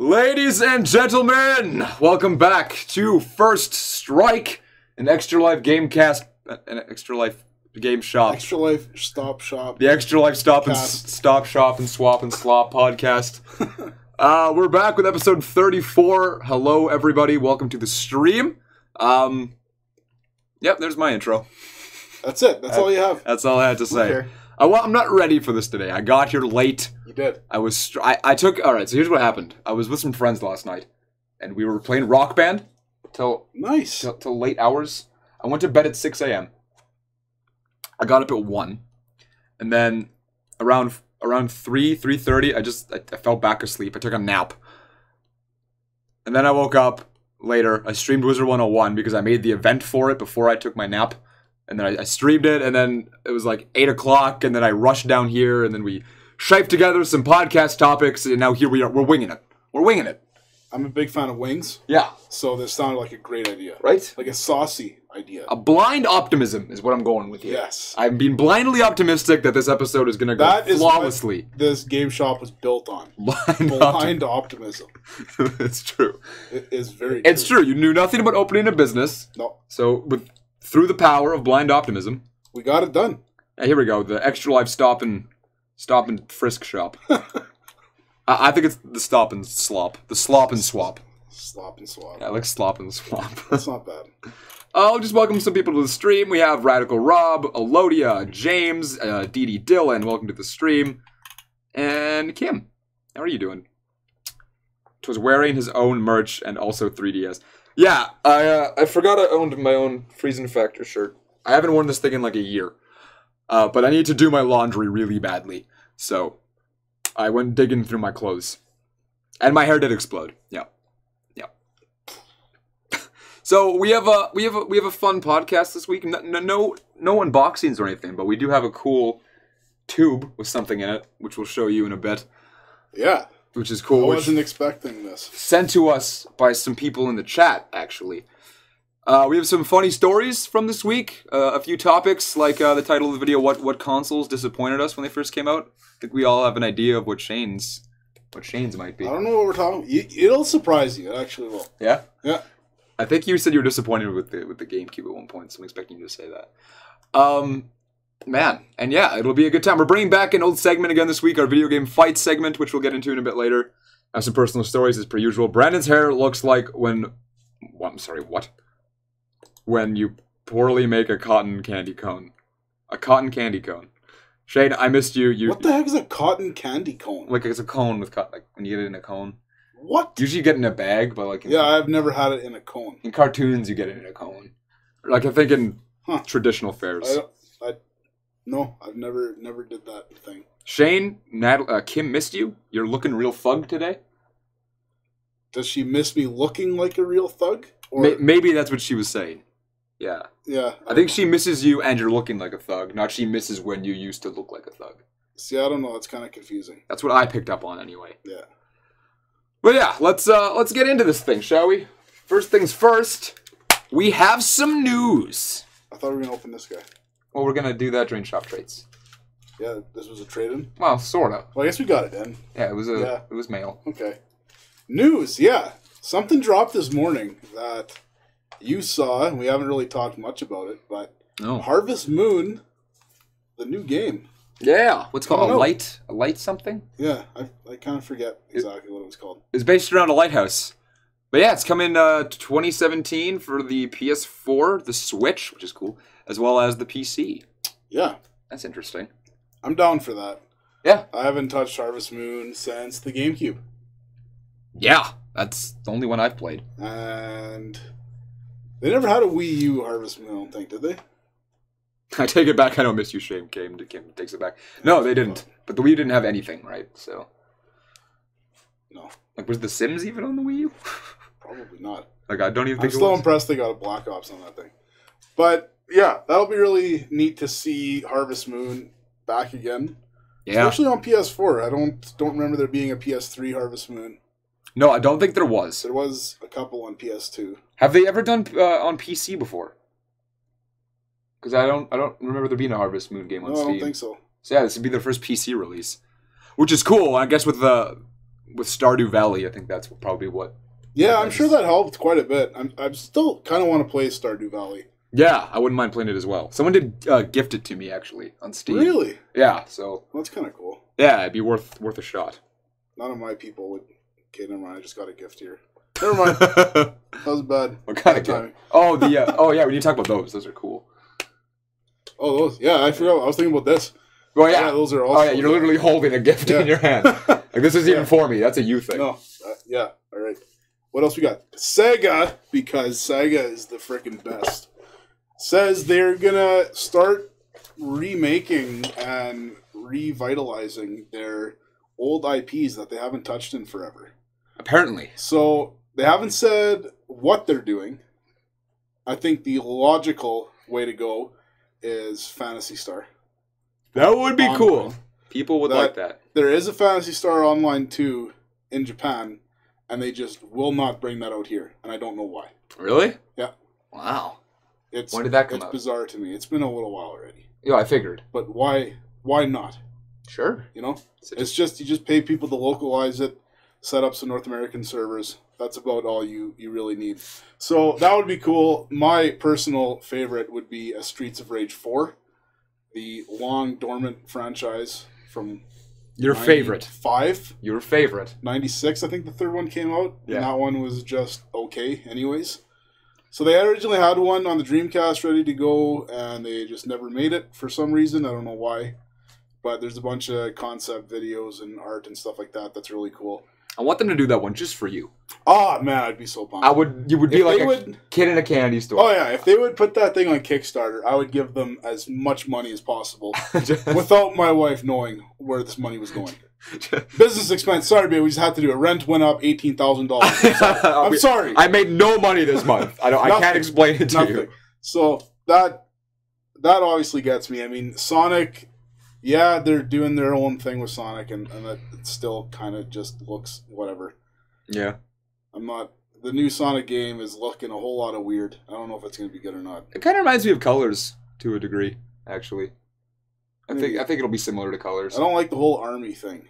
Ladies and gentlemen, welcome back to First Strike, an Extra Life Gamecast, an Extra Life Game Shop. Extra Life Stop Shop. The Extra Life Stop and Stop Shop and Swap and Slop podcast. We're back with episode 34. Hello, everybody. Welcome to the stream. Yep, there's my intro. That's it. That's all you have. That's all I had to say. Okay. I'm not ready for this today. I got here late. You did. I took... Alright, so here's what happened. I was with some friends last night, and we were playing Rock Band till late hours. I went to bed at 6 a.m. I got up at 1. And then around 3:30, I fell back asleep. I took a nap. And then I woke up later. I streamed Wizard 101 because I made the event for it before I took my nap. And then I streamed it, and then it was like 8 o'clock, and then I rushed down here, and then we shiped together some podcast topics, and now here we are. We're winging it. We're winging it. I'm a big fan of wings. Yeah. So this sounded like a great idea. Right? Like a saucy idea. A blind optimism is what I'm going with here. Yes. I'm being blindly optimistic that this episode is going to go flawlessly. What this game shop was built on. Blind optimism. It's true. It is very true. It's true. You knew nothing about opening a business. No. So through the power of blind optimism, we got it done. Here we go. The Extra Life Stop and Frisk shop. I think it's the Stop and Slop. The Slop and Swap. Slop and Swap. Yeah, I like Slop and Swap. That's not bad. I'll just welcome some people to the stream. We have Radical Rob, Elodia, James, Dee Dylan. Welcome to the stream. And Kim. How are you doing? Was wearing his own merch and also 3DS. Yeah, I forgot I owned my own Freezing Factor shirt. I haven't worn this thing in like a year. But I need to do my laundry really badly. So I went digging through my clothes. And my hair did explode. Yeah. Yeah. So we have a fun podcast this week. No unboxings or anything, but we do have a cool tube with something in it, which we'll show you in a bit. Yeah. Which is cool. I wasn't expecting this. Sent to us by some people in the chat, actually. We have some funny stories from this week. A few topics, like the title of the video, what consoles disappointed us when they first came out. I think we all have an idea of what Shane's might be. I don't know what we're talking about. It'll surprise you. It actually will. Yeah? Yeah. I think you said you were disappointed with the GameCube at one point, so I'm expecting you to say that. Man, and yeah, it'll be a good time. We're bringing back an old segment again this week, our video game fight segment, which we'll get into in a bit later. I have some personal stories as per usual. Brandon's hair looks like when you poorly make a cotton candy cone. A cotton candy cone. Shane, I missed you. What the heck is a cotton candy cone? Like it's a cone with like when you get it in a cone. What? Usually you get it in a bag, but like yeah, I've never had it in a cone. In cartoons, you get it in a cone. Like I think in traditional fairs. No, I've never did that thing. Shane, Kim missed you. You're looking real thug today. Does she miss me looking like a real thug? Or... Maybe that's what she was saying. Yeah. Yeah. I think she misses you and you're looking like a thug, not she misses when you used to look like a thug. See, I don't know. It's kind of confusing. That's what I picked up on anyway. Yeah. But yeah, let's get into this thing, shall we? First things first, we have some news. I thought we were going to open this guy. Well, we're going to do that during Shop Traits. Yeah, this was a trade-in? Well, sort of. Well, I guess we got it then. Yeah, it was mail. Okay. News, yeah. Something dropped this morning that you saw, and we haven't really talked much about it, but Harvest Moon, the new game. Yeah, what's called a light something? Yeah, I kind of forget exactly what it was called. It's based around a lighthouse. But yeah, it's coming 2017 for the PS4, the Switch, which is cool, as well as the PC. Yeah. That's interesting. I'm down for that. Yeah. I haven't touched Harvest Moon since the GameCube. Yeah, that's the only one I've played. And they never had a Wii U Harvest Moon, I don't think, did they? I take it back. I don't miss you, Shane. Kim takes it back. No, they didn't. But the Wii U didn't have anything, right? So. No. Like, was The Sims even on the Wii U? Probably not. Like, I don't even think I'm still impressed they got a Black Ops on that thing. But, yeah, that'll be really neat to see Harvest Moon back again. Yeah. Especially on PS4. I don't remember there being a PS3 Harvest Moon. No, I don't think there was. There was a couple on PS2. Have they ever done on PC before? Because I don't remember there being a Harvest Moon game on Steam. I don't think so. So yeah, this would be their first PC release, which is cool. I guess with the with Stardew Valley, I think that's probably what. Yeah, I'm sure that helped quite a bit. I'm still kind of want to play Stardew Valley. Yeah, I wouldn't mind playing it as well. Someone did gift it to me, actually, on Steam. Really? Yeah, so... Well, that's kind of cool. Yeah, it'd be worth a shot. None of my people would... Okay, never mind, I just got a gift here. Never mind. That was bad. What kind of gift? Oh, oh, yeah, we need to talk about those. Those are cool. Oh, those? Yeah, I forgot. I was thinking about this. Oh, yeah. Those are awesome. Oh, yeah, you're literally holding a gift in your hand. Like, this is even for me. That's a you thing. No. Yeah, all right. What else we got? Sega, because Sega is the freaking best, says they're going to start remaking and revitalizing their old IPs that they haven't touched in forever. Apparently. So they haven't said what they're doing. I think the logical way to go is Phantasy Star. That would be cool. People would like that. There is a Phantasy Star Online 2 in Japan, and they just will not bring that out here, and I don't know why. Really? Yeah. Wow. When did that come out? It's bizarre to me. It's been a little while already. Yeah, I figured. But why not? Sure. You know? It's just, you just pay people to localize it, set up some North American servers. That's about all you really need. So that would be cool. My personal favorite would be a Streets of Rage 4. The long dormant franchise from your favorite 5. Your favorite 96. I think the third one came out. Yeah. And that one was just okay anyways. So they originally had one on the Dreamcast ready to go, and they just never made it for some reason. I don't know why. But there's a bunch of concept videos and art and stuff like that. That's really cool. I want them to do that one just for you. Oh, man, I'd be so pumped. You would be like a kid in a candy store. Oh, yeah. If they would put that thing on Kickstarter, I would give them as much money as possible without my wife knowing where this money was going. Business expense. Sorry, babe. We just had to do it. Rent went up $18,000. I'm sorry. I made no money this month. I can't explain it to you. So that obviously gets me. I mean, Sonic... Yeah, they're doing their own thing with Sonic, and it still kind of just looks whatever. Yeah. The new Sonic game is looking a whole lot of weird. I don't know if it's going to be good or not. It kind of reminds me of Colors, to a degree, actually. I think it'll be similar to Colors. I don't like the whole army thing.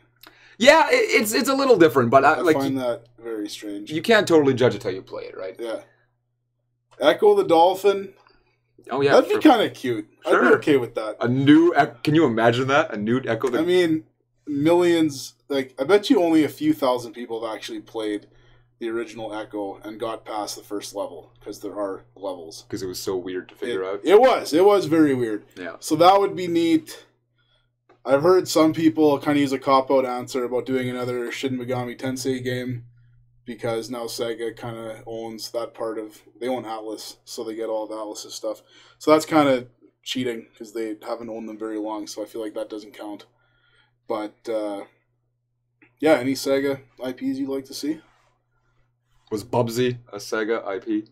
Yeah, it's a little different, but I find that very strange. You can't totally judge it till you play it, right? Yeah. Echo the Dolphin... Oh yeah, that'd be kind of cute. Sure. I'd be okay with that. Can you imagine that? A nude Echo? I mean, millions. Like, I bet you only a few thousand people have actually played the original Echo and got past the first level, because there are levels. Because it was so weird to figure out. It was very weird. Yeah. So that would be neat. I've heard some people kind of use a cop-out answer about doing another Shin Megami Tensei game, because now Sega kind of owns that part of... They own Atlas, so they get all of Atlas's stuff. So that's kind of cheating, because they haven't owned them very long, so I feel like that doesn't count. But, yeah, any Sega IPs you'd like to see? Was Bubsy a Sega IP?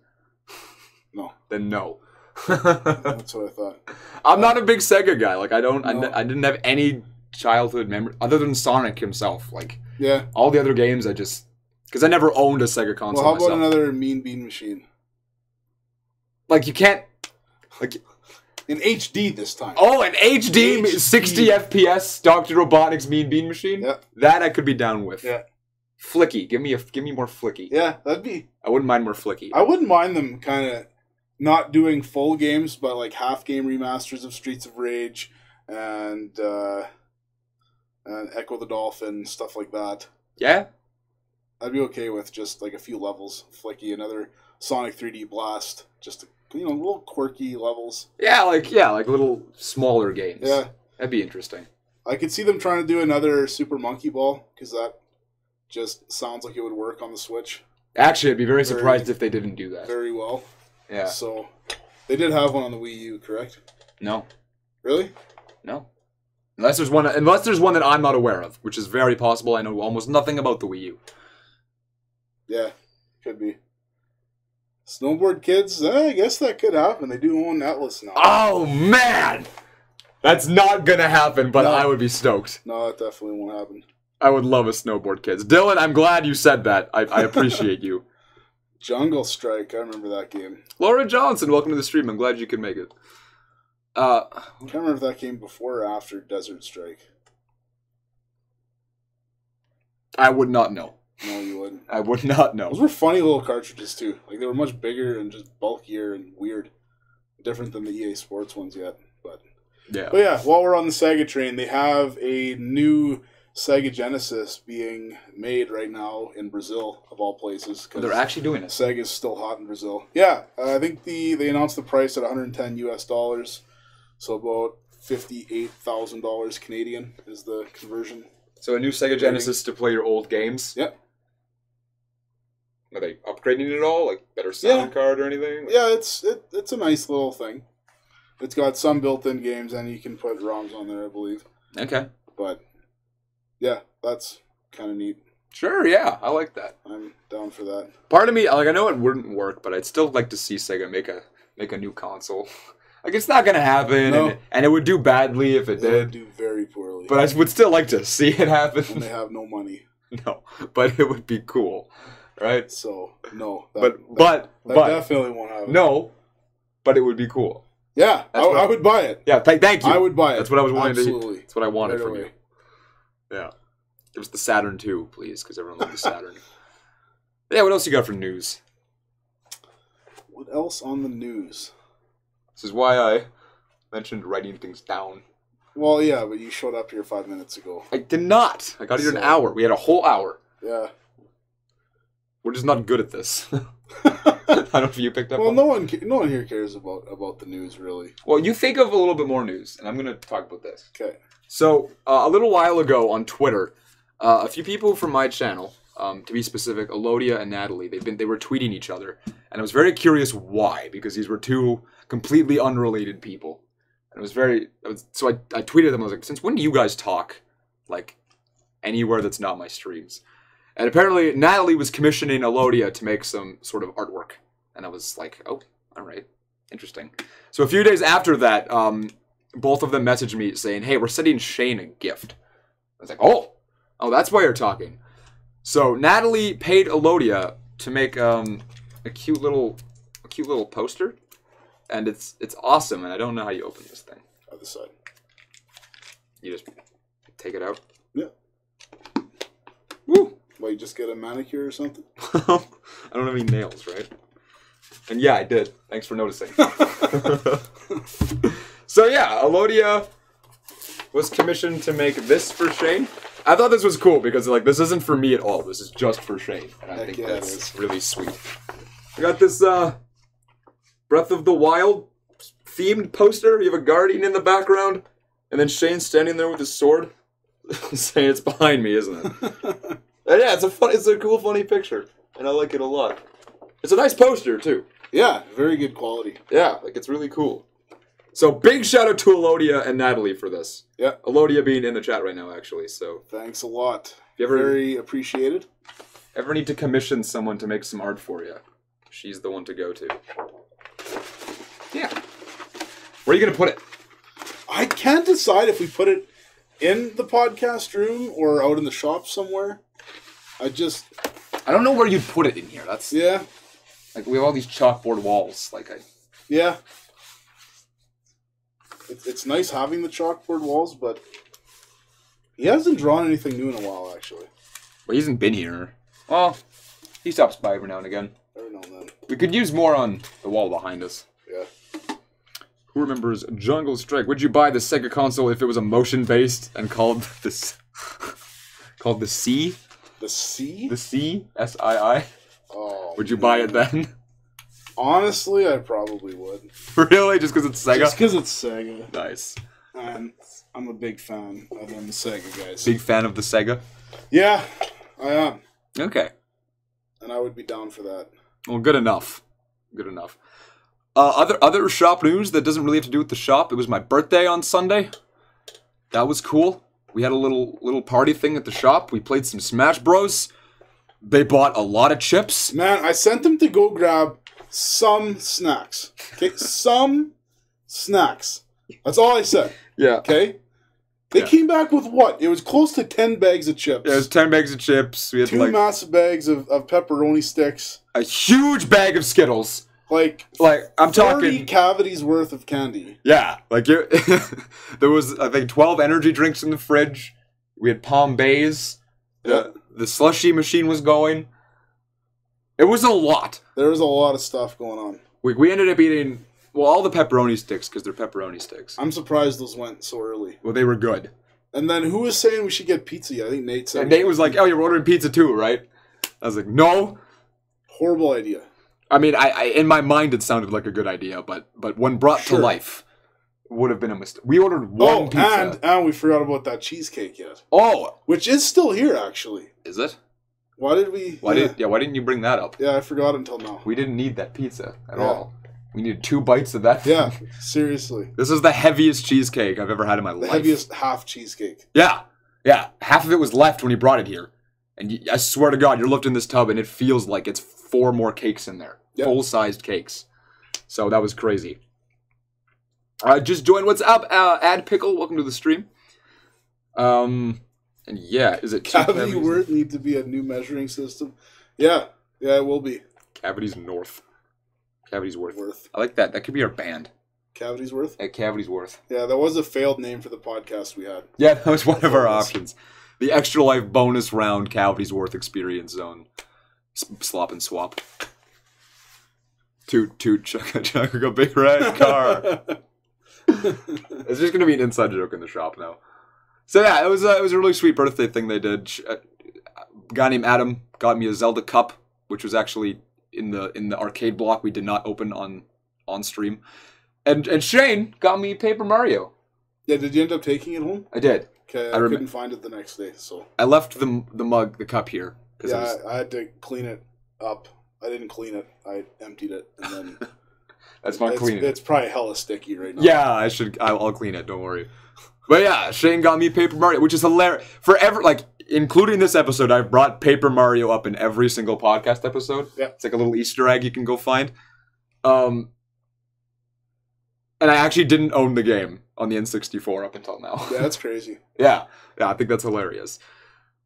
No. Then no. That's what I thought. I'm not a big Sega guy. Like, I didn't have any childhood memory, other than Sonic himself. Like, yeah. All the other games I just... Because I never owned a Sega console Well, how about myself. another Mean Bean Machine? Like, you can't... Like, in HD this time. Oh, an HD 60 FPS Dr. Robotnik's Mean Bean Machine? Yeah. That I could be down with. Yeah. Flicky. Give me more flicky. Yeah, that'd be... I wouldn't mind more flicky. I wouldn't mind them kind of not doing full games, but like half-game remasters of Streets of Rage and Echo the Dolphin, stuff like that. Yeah? I'd be okay with just like a few levels, flicky, another Sonic 3D Blast, just little quirky levels. Yeah, like little smaller games. Yeah, that'd be interesting. I could see them trying to do another Super Monkey Ball, because that just sounds like it would work on the Switch. Actually, I'd be very surprised if they didn't do that. Very well. Yeah. So they did have one on the Wii U, correct? No. Really? No. Unless there's one that I'm not aware of, which is very possible. I know almost nothing about the Wii U. Yeah, could be. Snowboard Kids, I guess that could happen. They do own Atlas now. Oh, man! That's not gonna happen, but I would be stoked. No, that definitely won't happen. I would love a Snowboard Kids. Dylan, I'm glad you said that. I appreciate you. Jungle Strike, I remember that game. Laura Johnson, welcome to the stream. I'm glad you could make it. I can't remember if that came before or after Desert Strike. I would not know. No, you wouldn't. I would not know. Those were funny little cartridges, too. Like, they were much bigger and just bulkier and weird. Different than the EA Sports ones yet. But yeah, while we're on the Sega train, they have a new Sega Genesis being made right now in Brazil, of all places. They're actually doing it. Sega's still hot in Brazil. Yeah, I think they announced the price at $110 US, so about $58,000 Canadian is the conversion. So a new Sega Genesis to play your old games? Yep. Are they upgrading it at all? Like better sound card or anything? Yeah, it's a nice little thing. It's got some built-in games, and you can put ROMs on there, I believe. Okay. But yeah, that's kind of neat. Sure, yeah, I like that. I'm down for that. Part of me, like, I know it wouldn't work, but I'd still like to see Sega make a new console. Like, it's not gonna happen, and it would do badly if it did. It would do very poorly. But I would still like to see it happen. And they have no money. No, but it would be cool, right? So no, that definitely won't happen. No, but it would be cool. Yeah, I would buy it. Yeah, thank you. I would buy it. That's what I was wanting Absolutely. That's what I wanted Right from away. you. Yeah. Give us the Saturn 2, please, because everyone loves the Saturn. Yeah, what else you got for news? What else on the news? This is why I mentioned writing things down. Well, yeah, but you showed up here 5 minutes ago. I did not. I got here an hour. We had a whole hour. Yeah. We're just not good at this. I don't know if you picked up on no one here cares about the news, really. Well, you think of a little bit more news, and I'm going to talk about this. Okay. So, a little while ago on Twitter, a few people from my channel, to be specific, Elodia and Natalie, they were tweeting each other, and I was very curious why, because these were two completely unrelated people. And so I tweeted them, I was like, since when do you guys talk, like, anywhere that's not my streams? And apparently, Natalie was commissioning Elodia to make some sort of artwork. And I was like, oh, all right, interesting. So a few days after that, both of them messaged me saying, hey, we're sending Shane a gift. I was like, oh, that's why you're talking. So Natalie paid Elodia to make a cute little poster. And it's awesome, and I don't know how you open this thing. Other side. You just take it out? Yeah. Woo! Well, you just get a manicure or something? I don't have any nails, right? And yeah, I did. Thanks for noticing. So yeah, Elodia was commissioned to make this for Shane. I thought this was cool because like this isn't for me at all. This is just for Shane, and I think that's really sweet. I got this Breath of the Wild themed poster. You have a guardian in the background, and then Shane's standing there with his sword, saying it's behind me, isn't it? And yeah, it's a cool, funny picture, and I like it a lot. It's a nice poster too. Yeah, very good quality. Yeah, like it's really cool. So big shout out to Elodia and Natalie for this. Yeah, Elodia being in the chat right now, actually. So thanks a lot. If you ever very appreciated. Ever need to commission someone to make some art for you, she's the one to go to. Yeah. Where are you gonna put it? I can't decide if we put it in the podcast room or out in the shop somewhere. I don't know where you'd put it in here. That's yeah. Like we have all these chalkboard walls. Yeah. It's nice having the chalkboard walls, but he hasn't drawn anything new in a while, actually. Well, he hasn't been here. Well, he stops by every now and again. Every now and then. We could use more on the wall behind us. Yeah. Who remembers Jungle Strike? Would you buy the Sega console if it was a motion-based and called this called the C? The C? The C? S-I-I? Oh, would you buy it then? Honestly, I probably would. Really? Just because it's Sega? Just because it's Sega. Nice. And I'm a big fan of them Sega guys. Big fan of the Sega? Yeah, I am. Okay. And I would be down for that. Well, good enough. Good enough. Other shop news that doesn't really have to do with the shop. It was my birthday on Sunday. That was cool. We had a little party thing at the shop. We played some Smash Bros. They bought a lot of chips. Man, I sent them to go grab some snacks. Okay, some snacks. That's all I said. Yeah. Okay? They came back with what? It was close to 10 bags of chips. Yeah, it was 10 bags of chips. We had 2 massive bags of pepperoni sticks. A huge bag of Skittles. Like I'm 40 talking cavities worth of candy. Yeah, there was I think 12 energy drinks in the fridge. We had Palm Bays. Yeah. The slushy machine was going. It was a lot. There was a lot of stuff going on. We ended up eating, well, all the pepperoni sticks, because they're pepperoni sticks. I'm surprised those went so early. Well, they were good. And then who was saying we should get pizza? I think Nate said. And Nate was like, oh, you're ordering pizza too, right? I was like, no. Horrible idea. I mean, I in my mind it sounded like a good idea, but when brought to life, would have been a mistake. We ordered one pizza. And we forgot about that cheesecake yet. Oh! Which is still here, actually. Is it? Why did we... Why didn't you bring that up? Yeah, I forgot until now. We didn't need that pizza at all. We needed 2 bites of that. Yeah, seriously. This is the heaviest cheesecake I've ever had in my life. The heaviest half cheesecake. Yeah. Yeah. Half of it was left when he brought it here. And I swear to God, you're lifting this tub and it feels like it's 4 more cakes in there. Yep. Full-sized cakes. So that was crazy. Just join. What's up, Ad Pickle? Welcome to the stream. And yeah, is it cavity worth need to be a new measuring system? Yeah, it will be. Cavities North. Cavities Worth. I like that. That could be our band. Cavities Worth? Cavities Worth. Yeah, that was a failed name for the podcast we had. Yeah, that was one of our options. The Extra Life bonus round Cavities Worth Experience Zone. Slop and swap. Toot, chugga, a big red car. It's just going to be an inside joke in the shop now. So yeah, it was a really sweet birthday thing they did. A guy named Adam got me a Zelda cup, which was actually in the arcade block we did not open on stream. And Shane got me Paper Mario. Yeah, did you end up taking it home? I did. Okay, I couldn't find it the next day, so I left the cup here. Yeah, I had to clean it up. I didn't clean it. I emptied it, and then that's not cleaning. It's probably hella sticky right now. Yeah, I'll clean it. Don't worry. But yeah, Shane got me Paper Mario, which is hilarious. Forever, like, including this episode, I've brought Paper Mario up in every single podcast episode. Yeah. It's like a little Easter egg you can go find. And I actually didn't own the game on the N64 up until now. Yeah, that's crazy. Yeah, I think that's hilarious.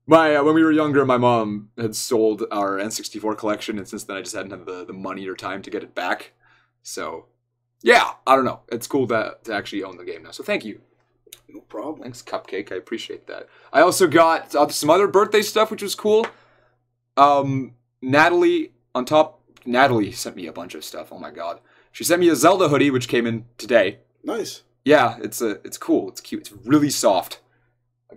When we were younger, my mom had sold our N64 collection, and since then I just hadn't had the money or time to get it back. So, yeah, I don't know. It's cool to actually own the game now, so thank you. No problem. Thanks, Cupcake. I appreciate that. I also got some other birthday stuff, which was cool. Natalie sent me a bunch of stuff. Oh my God. She sent me a Zelda hoodie, which came in today. Nice. Yeah, it's cool. It's cute. It's really soft.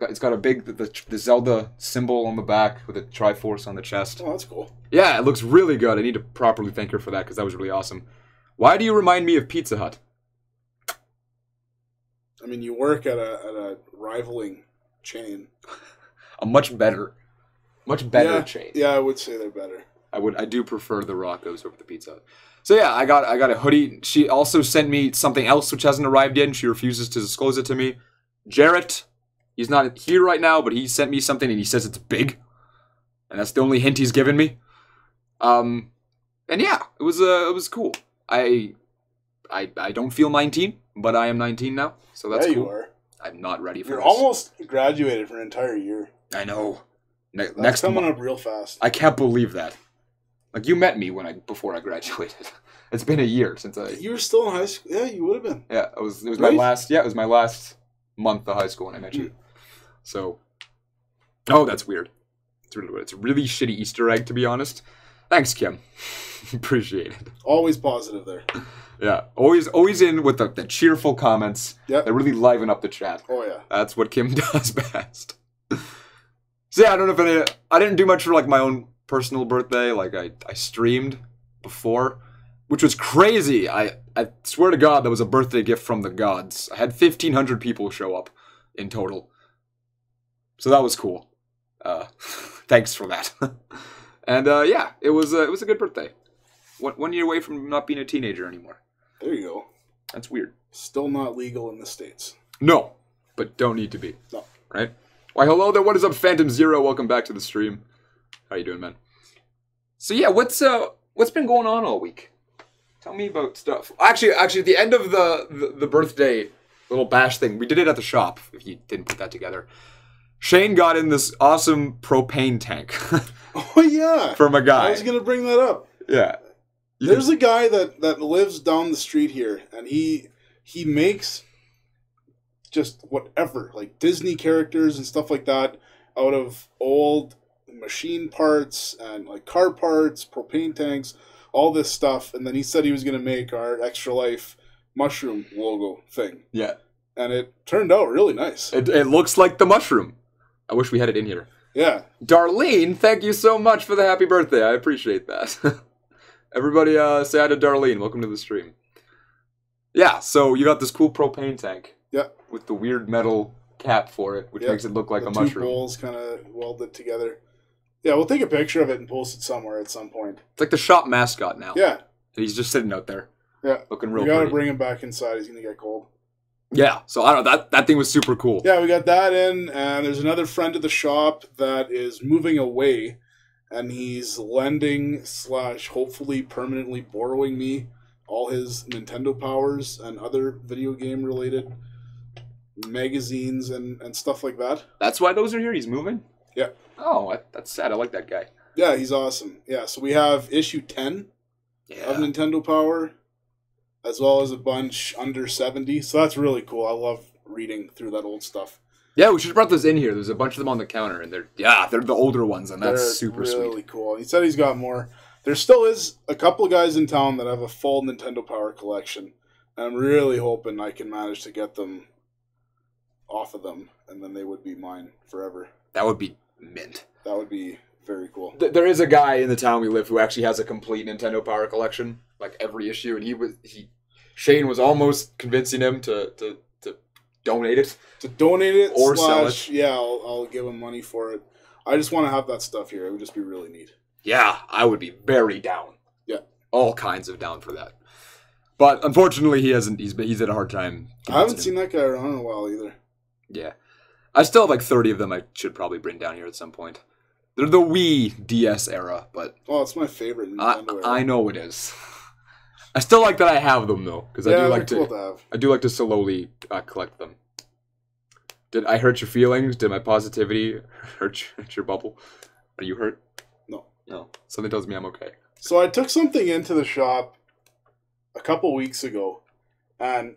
It's got a big the Zelda symbol on the back with a Triforce on the chest. Oh, that's cool. Yeah, it looks really good. I need to properly thank her for that because that was really awesome. Why do you remind me of Pizza Hut? I mean, you work at a rivaling chain. A much better chain. Yeah, I would say they're better. I do prefer the Rocco's over the Pizza Hut. So yeah, I got a hoodie. She also sent me something else which hasn't arrived yet, and she refuses to disclose it to me. Jarrett, he's not here right now, but he sent me something and he says it's big. And that's the only hint he's given me. And yeah, it was cool. I don't feel 19, but I am 19 now, so that's cool. You are. I'm not ready for You're this. almost graduated for an entire year. I know. That's coming up real fast. I can't believe that. Like, you met me before I graduated. It's been a year since You were still in high school? Yeah, you would have been. Yeah, it was right? It was my last month of high school when I met you. So, that's weird. It's really weird. It's a really shitty Easter egg, to be honest. Thanks, Kim. Appreciate it. Always positive there. Yeah, always in with the cheerful comments. Yep. That really liven up the chat. Oh, yeah. That's what Kim does best. So yeah, I don't know if I didn't do much for like my own personal birthday. Like I streamed before, which was crazy. I swear to God, that was a birthday gift from the gods. I had 1,500 people show up in total. So that was cool. Thanks for that. And yeah, it was a good birthday. 1 year away from not being a teenager anymore. There you go. That's weird. Still not legal in the States. No, but don't need to be. No. Right? Why, hello there. What is up, Phantom Zero? Welcome back to the stream. How you doing, man? So yeah, what's been going on all week? Tell me about stuff. Actually, at the end of the birthday little bash thing, we did it at the shop, if you didn't put that together. Shane got in this awesome propane tank. Oh, yeah. From a guy. I was going to bring that up. Yeah. There's a guy that lives down the street here, and he makes just whatever, like Disney characters and stuff like that, out of old machine parts and like car parts, propane tanks, all this stuff. And then he said he was going to make our Extra Life mushroom logo thing. Yeah. And it turned out really nice. It looks like the mushroom. I wish we had it in here. Yeah. Darlene, thank you so much for the happy birthday. I appreciate that. Everybody say hi to Darlene. Welcome to the stream. Yeah, so you got this cool propane tank. Yeah. With the weird metal cap for it, which makes it look like a mushroom. Two bowls kind of welded together. Yeah, we'll take a picture of it and post it somewhere at some point. It's like the shop mascot now. Yeah. And he's just sitting out there. Yeah. Looking real pretty. We gotta pretty. bring him back inside. He's gonna get cold. Yeah, so I don't know, that thing was super cool. Yeah, we got that in, and there's another friend of the shop that is moving away, and he's lending / hopefully permanently borrowing me all his Nintendo powers and other video game related magazines and stuff like that. That's why those are here? He's moving? Yeah. Oh, that's sad. I like that guy. Yeah, he's awesome. Yeah, so we have issue 10 of Nintendo Power, as well as a bunch under 70. So that's really cool. I love reading through that old stuff. Yeah, we should have brought those in here. There's a bunch of them on the counter, and they're the older ones, and that's super sweet. Really cool. He said he's got more. There still is a couple of guys in town that have a full Nintendo Power collection, and I'm really hoping I can manage to get them off of them, and then they would be mine forever. That would be mint. That would be very cool. There is a guy in the town we live who actually has a complete Nintendo Power collection, like every issue, and Shane was almost convincing him to donate it. To donate it or sell it. Yeah, I'll give him money for it. I just want to have that stuff here. It would just be really neat. Yeah, I would be very down. Yeah. All kinds of down for that. But unfortunately, he hasn't. He's had a hard time. I haven't seen that guy around in a while either. Yeah. I still have like 30 of them I should probably bring down here at some point. They're the Wii DS era, but... Oh, it's my favorite Nintendo era. I know it is. I still like that I have them, though, because I do like to slowly collect them. Did I hurt your feelings? Did my positivity hurt your bubble? Are you hurt? No. Something tells me I'm okay. So I took something into the shop a couple weeks ago, and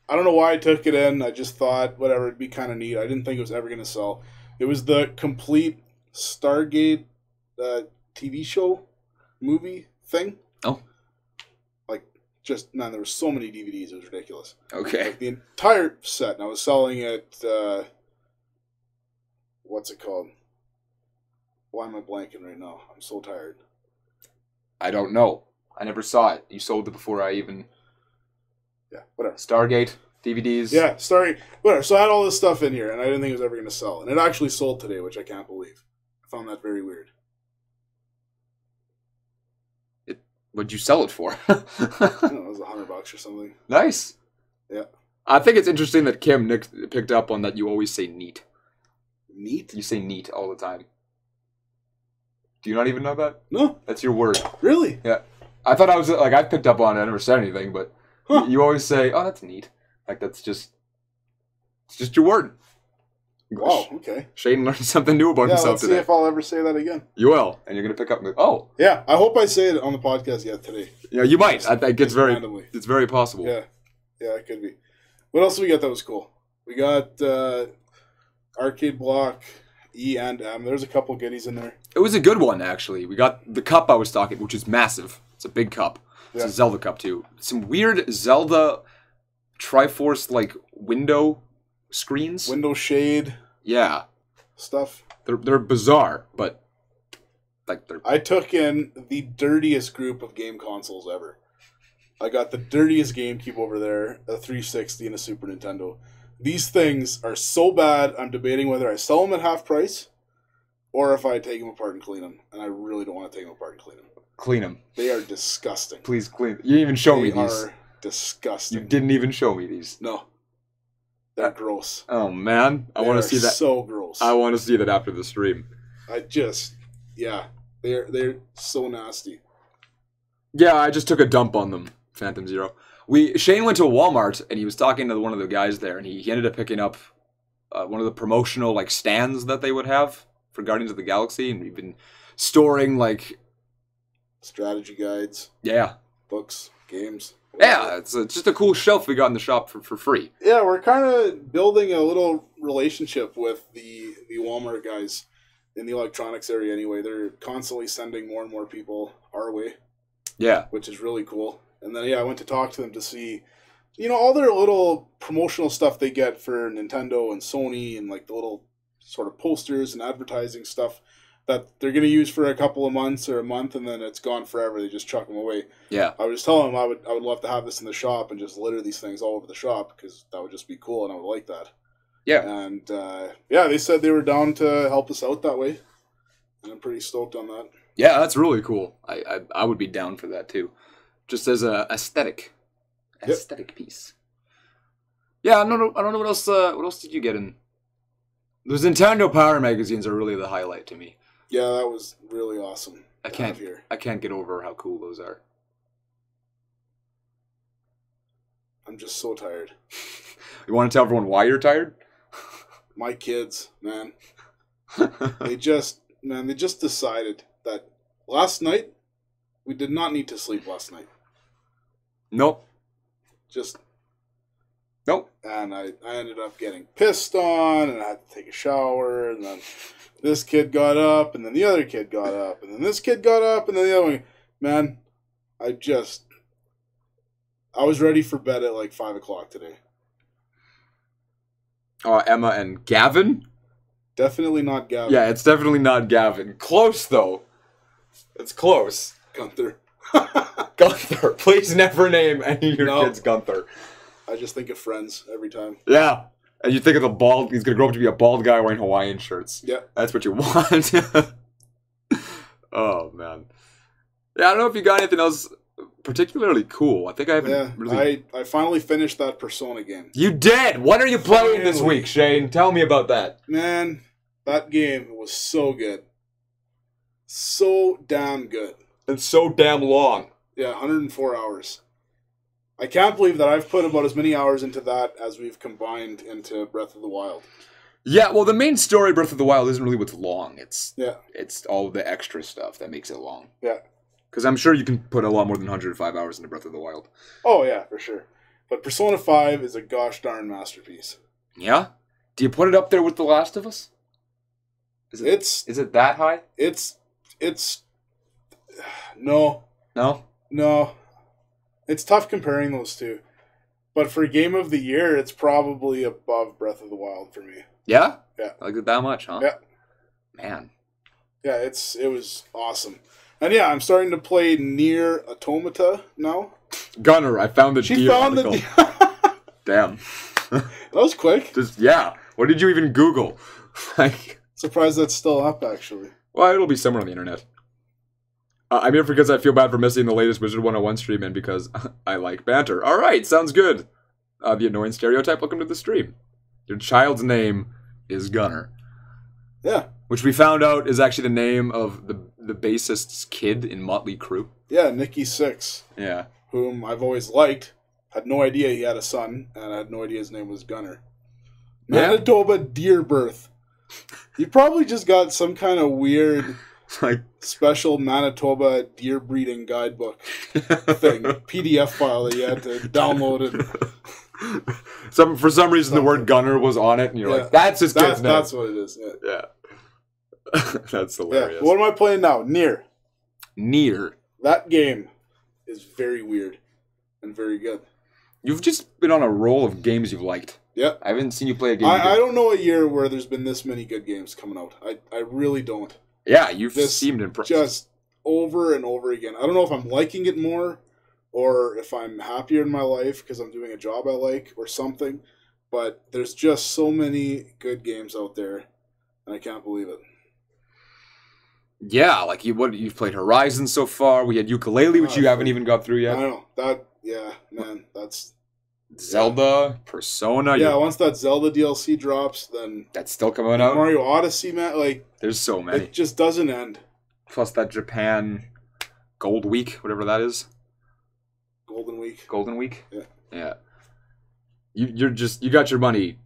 I don't know why I took it in. I just thought, whatever, it'd be kind of neat. I didn't think it was ever going to sell. It was the complete Stargate TV show movie thing. Oh. Like, just, man, there were so many DVDs. It was ridiculous. Okay. Like, the entire set. And I was selling it, what's it called? Why am I blanking right now? I'm so tired. I don't know. I never saw it. You sold it before I even... Yeah, whatever. Stargate, DVDs. Yeah, Stargate, whatever. So I had all this stuff in here, and I didn't think it was ever going to sell. And it actually sold today, which I can't believe. I found that very weird. What'd you sell it for? I don't know, it was $100 or something. Nice. Yeah. I think it's interesting that Kim picked up on that you always say neat. Neat? You say neat all the time. Do you not even know that? No. That's your word. Really? Yeah. I thought I was, like, I picked up on it. I never said anything, but you always say, oh, that's neat. Like, it's just your word. Wow, okay. Shane learned something new about himself today. Let's see if I'll ever say that again. You will, and you're going to pick up, oh. Yeah, I hope I say it on the podcast yet today. Yeah, you might. I think it's very possible. Yeah, it could be. What else we got that was cool? We got Arcade Block E and M. There's a couple goodies in there. It was a good one, actually. We got the cup I was talking, which is massive. It's a big cup. It's a Zelda cup, too. Some weird Zelda Triforce, like, window screens. Window shade. Yeah. Stuff. They're bizarre, but, like, they're... I took in the dirtiest group of game consoles ever. I got the dirtiest GameCube over there, a 360 and a Super Nintendo. These things are so bad, I'm debating whether I sell them at half price or if I take them apart and clean them. And I really don't want to take them apart and clean them. Clean them. They are disgusting. Please clean them. You didn't even show me these. They are disgusting. You didn't even show me these. No. They're gross. Oh, man. I want to see that. So gross. I want to see that after the stream. They're so nasty. Yeah, I just took a dump on them, Phantom Zero. Shane went to Walmart, and he was talking to one of the guys there, and he ended up picking up one of the promotional, like, stands that they would have for Guardians of the Galaxy, and we've been storing, like... strategy guides. Yeah. Books, games. Yeah, it's just a cool shelf we got in the shop for free. Yeah, we're kind of building a little relationship with the Walmart guys. in the electronics area anyway. They're constantly sending more and more people our way. Yeah. Which is really cool. And then, I went to talk to them to see, all their little promotional stuff they get for Nintendo and Sony and like the little sort of posters and advertising stuff that they're going to use for a couple of months or a month, and then it's gone forever. They just chuck them away. Yeah. I was telling them I would love to have this in the shop and just litter these things all over the shop because that would just be cool, and I would like that. Yeah. And, they said they were down to help us out that way, and I'm pretty stoked on that. Yeah, that's really cool. I would be down for that, too. Just as a aesthetic piece. Yeah, I don't know what else. What else did you get in? Those Nintendo Power magazines are really the highlight to me. Yeah, that was really awesome. I can't get over how cool those are. I'm just so tired. You want to tell everyone why you're tired? My kids, man. They just decided that last night we did not need to sleep last night. Nope. Nope. And I ended up getting pissed on, and I had to take a shower, and then this kid got up, and then the other kid got up, and then this kid got up, and then the other one. Man, I was ready for bed at like 5 o'clock today. Emma and Gavin? Definitely not Gavin. Yeah, it's definitely not Gavin. Close, though. It's close. Gunther. Gunther. Please never name any of your kids Gunther. I just think of Friends every time. Yeah. And you think of the bald... He's going to grow up to be a bald guy wearing Hawaiian shirts. Yeah. That's what you want. Oh, man. Yeah, I don't know if you got anything else particularly cool. I think I haven't really... I finally finished that Persona game. You did! What are you playing this week, Shane? Tell me about that. Man, that game was so good. So damn good. And so damn long. Yeah, 104 hours. I can't believe that I've put about as many hours into that as we've combined into Breath of the Wild. Yeah, well, the main story of Breath of the Wild isn't really what's long. It's all the extra stuff that makes it long. Yeah. Because I'm sure you can put a lot more than 105 hours into Breath of the Wild. Oh, yeah, for sure. But Persona 5 is a gosh darn masterpiece. Yeah? Do you put it up there with The Last of Us? Is it that high? It's... No. No? No. It's tough comparing those two. But for Game of the Year, it's probably above Breath of the Wild for me. Yeah? Yeah. Like it that much, huh? Yeah. Man. Yeah, it was awesome. And yeah, I'm starting to play Nier Automata now. Gunner, I found the Deer article. Damn. That was quick. What did you even Google? Surprised that's still up, actually. Well, it'll be somewhere on the internet. I'm here because I feel bad for missing the latest Wizard 101 stream and because I like banter. All right, sounds good. The annoying stereotype, welcome to the stream. Your child's name is Gunner. Yeah. Which we found out is actually the name of the bassist's kid in Motley Crue. Yeah, Nicky Six. Yeah. Whom I've always liked. Had no idea he had a son, and I had no idea his name was Gunner. Manitoba Deer Birth. You probably just got some kind of weird... special Manitoba deer breeding guidebook thing, PDF file that you had to download it. For some reason, the word Gunner was on it, and you're like, "That's his kid's name." That's what it is. Yeah. That's hilarious. Yeah. What am I playing now? Nier. Nier. That game is very weird and very good. You've just been on a roll of games you've liked. Yeah. I haven't seen you play a game. I don't know a year where there's been this many good games coming out. I really don't. Yeah, you've seemed impressed. Just over and over again. I don't know if I'm liking it more or if I'm happier in my life because I'm doing a job I like or something. But there's just so many good games out there, and I can't believe it. Yeah, like you've played Horizon so far. We had Yooka-Laylee, which you haven't even got through yet. I know. Man, that's... Zelda, Persona. Yeah, once that Zelda DLC drops, then... That's still coming out? Mario Odyssey, man, there's so many. It just doesn't end. Plus that Japan Gold Week, whatever that is. Golden Week. Yeah. You got your money.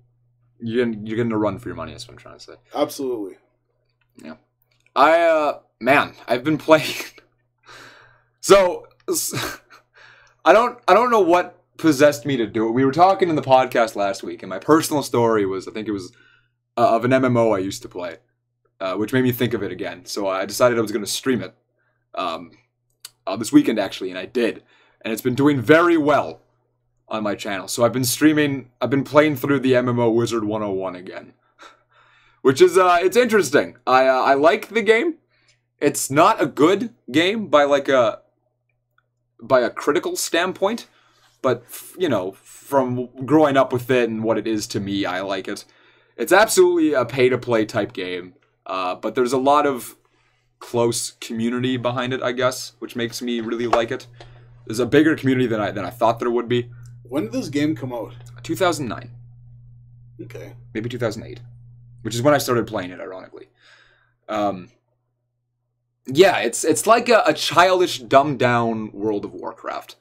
You're getting a run for your money, that's what I'm trying to say. Absolutely. Yeah. I've been playing... So, I don't know what possessed me to do it. We were talking in the podcast last week, and my personal story was, I think it was, of an MMO I used to play. which made me think of it again. So I decided I was going to stream it this weekend, actually, and I did. And it's been doing very well on my channel. So I've been playing through the MMO Wizard 101 again. Which is, it's interesting. I like the game. It's not a good game by a critical standpoint. But, you know, from growing up with it and what it is to me, I like it. It's absolutely a pay-to-play type game. But there's a lot of close community behind it, I guess, which makes me really like it. There's a bigger community than I thought there would be. When did this game come out? 2009. Okay. Maybe 2008. Which is when I started playing it, ironically. Yeah, it's like a childish, dumbed-down World of Warcraft.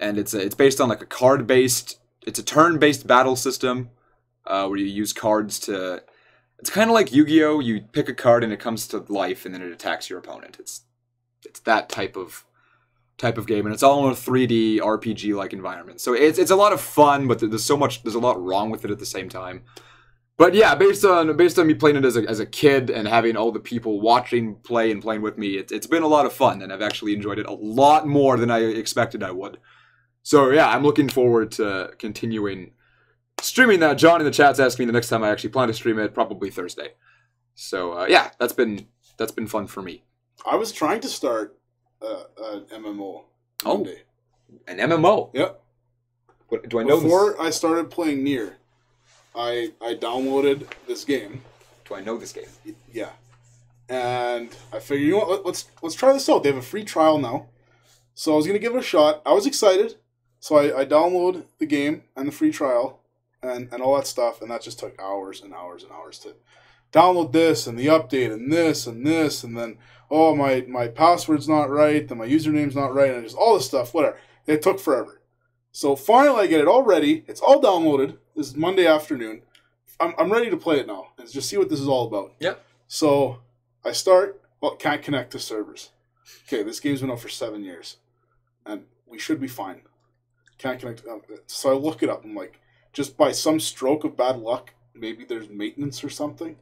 And it's based on like a card-based... It's a turn-based battle system where you use cards to... It's kind of like Yu-Gi-Oh! You pick a card and it comes to life and then it attacks your opponent. It's that type of game, and it's all in a 3D RPG-like environment. So it's a lot of fun, but there's a lot wrong with it at the same time. But yeah, based on me playing it as a kid and having all the people watching play and playing with me, it's been a lot of fun, and I've actually enjoyed it a lot more than I expected I would. So yeah, I'm looking forward to continuing streaming that. John in the chat's asking me the next time I actually plan to stream it, probably Thursday. So yeah, that's been fun for me. I was trying to start an MMO Monday. An MMO? Yep. What, do I know Before I started playing Nier, I downloaded this game. Do I know this game? Yeah. And I figured, you know what, let's try this out. They have a free trial now. So I was going to give it a shot. I was excited. So I downloaded the game and the free trial and all that stuff. And that just took hours and hours and hours to download this and the update and this and this. And then, oh, my password's not right. Then my username's not right. And just all this stuff, whatever. It took forever. So finally I get it all ready. It's all downloaded. This is Monday afternoon. I'm ready to play it now and just see what this is all about. Yep. So I start, well, can't connect to servers. Okay, this game's been out for 7 years. And we should be fine. Can't connect. So I look it up. I'm like, just by some stroke of bad luck, maybe there's maintenance or something.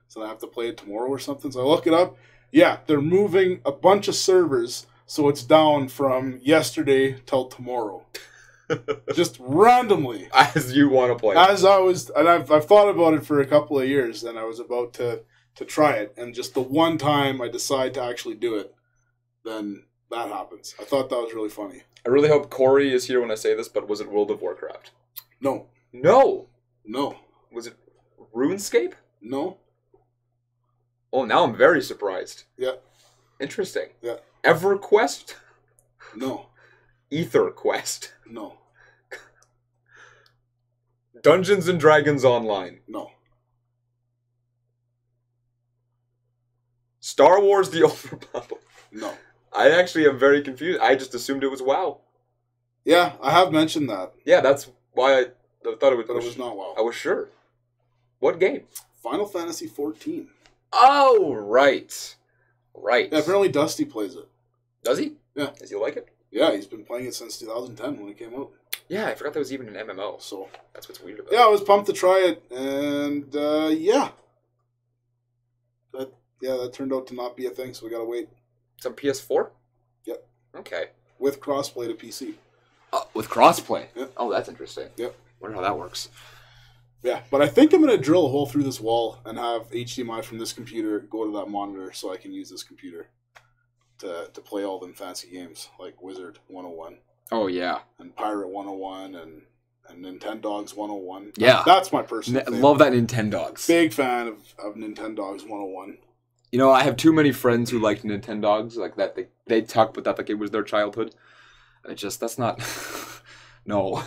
So I have to play it tomorrow or something. So I look it up. Yeah, they're moving a bunch of servers. So it's down from yesterday till tomorrow. Just randomly. As you want to play. As I was, and I've thought about it for a couple of years, and I was about to try it, and just the one time I decide to actually do it, then that happens. I thought that was really funny. I really hope Corey is here when I say this, but was it World of Warcraft? No. No! No. Was it RuneScape? No. Oh, now I'm very surprised. Yeah. Interesting. Yeah. EverQuest? No. EtherQuest? No. Dungeons and Dragons Online? No. Star Wars The Old Republic? No. I actually am very confused. I just assumed it was WoW. Yeah, I have mentioned that. Yeah, that's why I thought it was... But it was not WoW. I was sure. What game? Final Fantasy XIV. Oh, right. Right. Yeah, apparently Dusty plays it. Does he? Yeah. Does he like it? Yeah, he's been playing it since 2010 when it came out. Yeah, I forgot that was even an MMO. So that's what's weird about it. Yeah, I was pumped to try it, and yeah. That turned out to not be a thing, so we gotta wait. It's on PS4? Yep. Okay. With crossplay to PC. With crossplay? Yep. Oh, that's interesting. Yep. Wonder how that works. Yeah, but I think I'm going to drill a hole through this wall and have HDMI from this computer go to that monitor so I can use this computer to play all them fancy games like Wizard 101. Oh, yeah. And Pirate 101 and Nintendogs 101. Yeah. That's my personal favorite. Love that Nintendogs. Big fan of Nintendogs 101. You know, I have too many friends who like Nintendogs, like that. They talk about that like it was their childhood. That's not... No.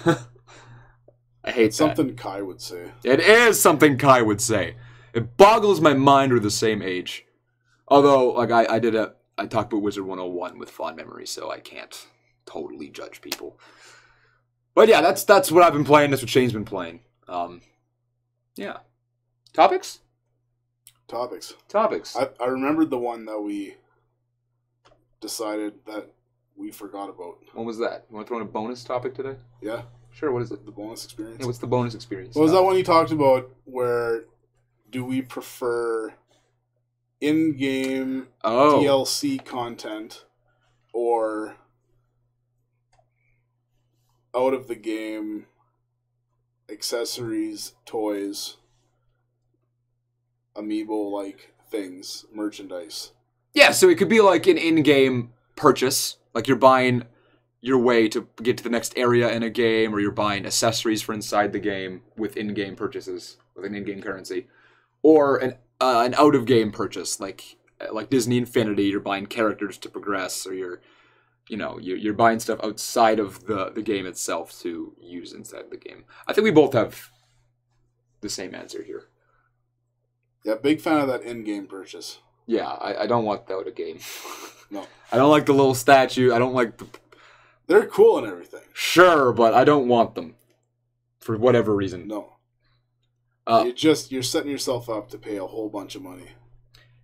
I hate something Kai would say. It is something Kai would say. It boggles my mind we're the same age. Although, like, I talked about Wizard 101 with fond memories, so I can't totally judge people. But yeah, that's what I've been playing. That's what Shane's been playing. Yeah. Topics. I remembered the one that we decided that we forgot about. What was that? You want to throw in a bonus topic today? Yeah. Sure, what is it? The bonus experience? Yeah, what's the bonus experience? What was that one you talked about where do we prefer in-game DLC content or out-of-the-game accessories, toys, amiibo-like things, merchandise. Yeah, so it could be like an in-game purchase, like you're buying your way to get to the next area in a game, or you're buying accessories for inside the game with in-game purchases, with an in-game currency. Or an out-of-game purchase, like Disney Infinity, you're buying characters to progress, or you're buying stuff outside of the game itself to use inside the game. I think we both have the same answer here. Yeah, big fan of that in-game purchase. Yeah, I don't want that out of game. No. I don't like the little statue. I don't like the... They're cool and everything. Sure, but I don't want them. For whatever reason. No. You're setting yourself up to pay a whole bunch of money.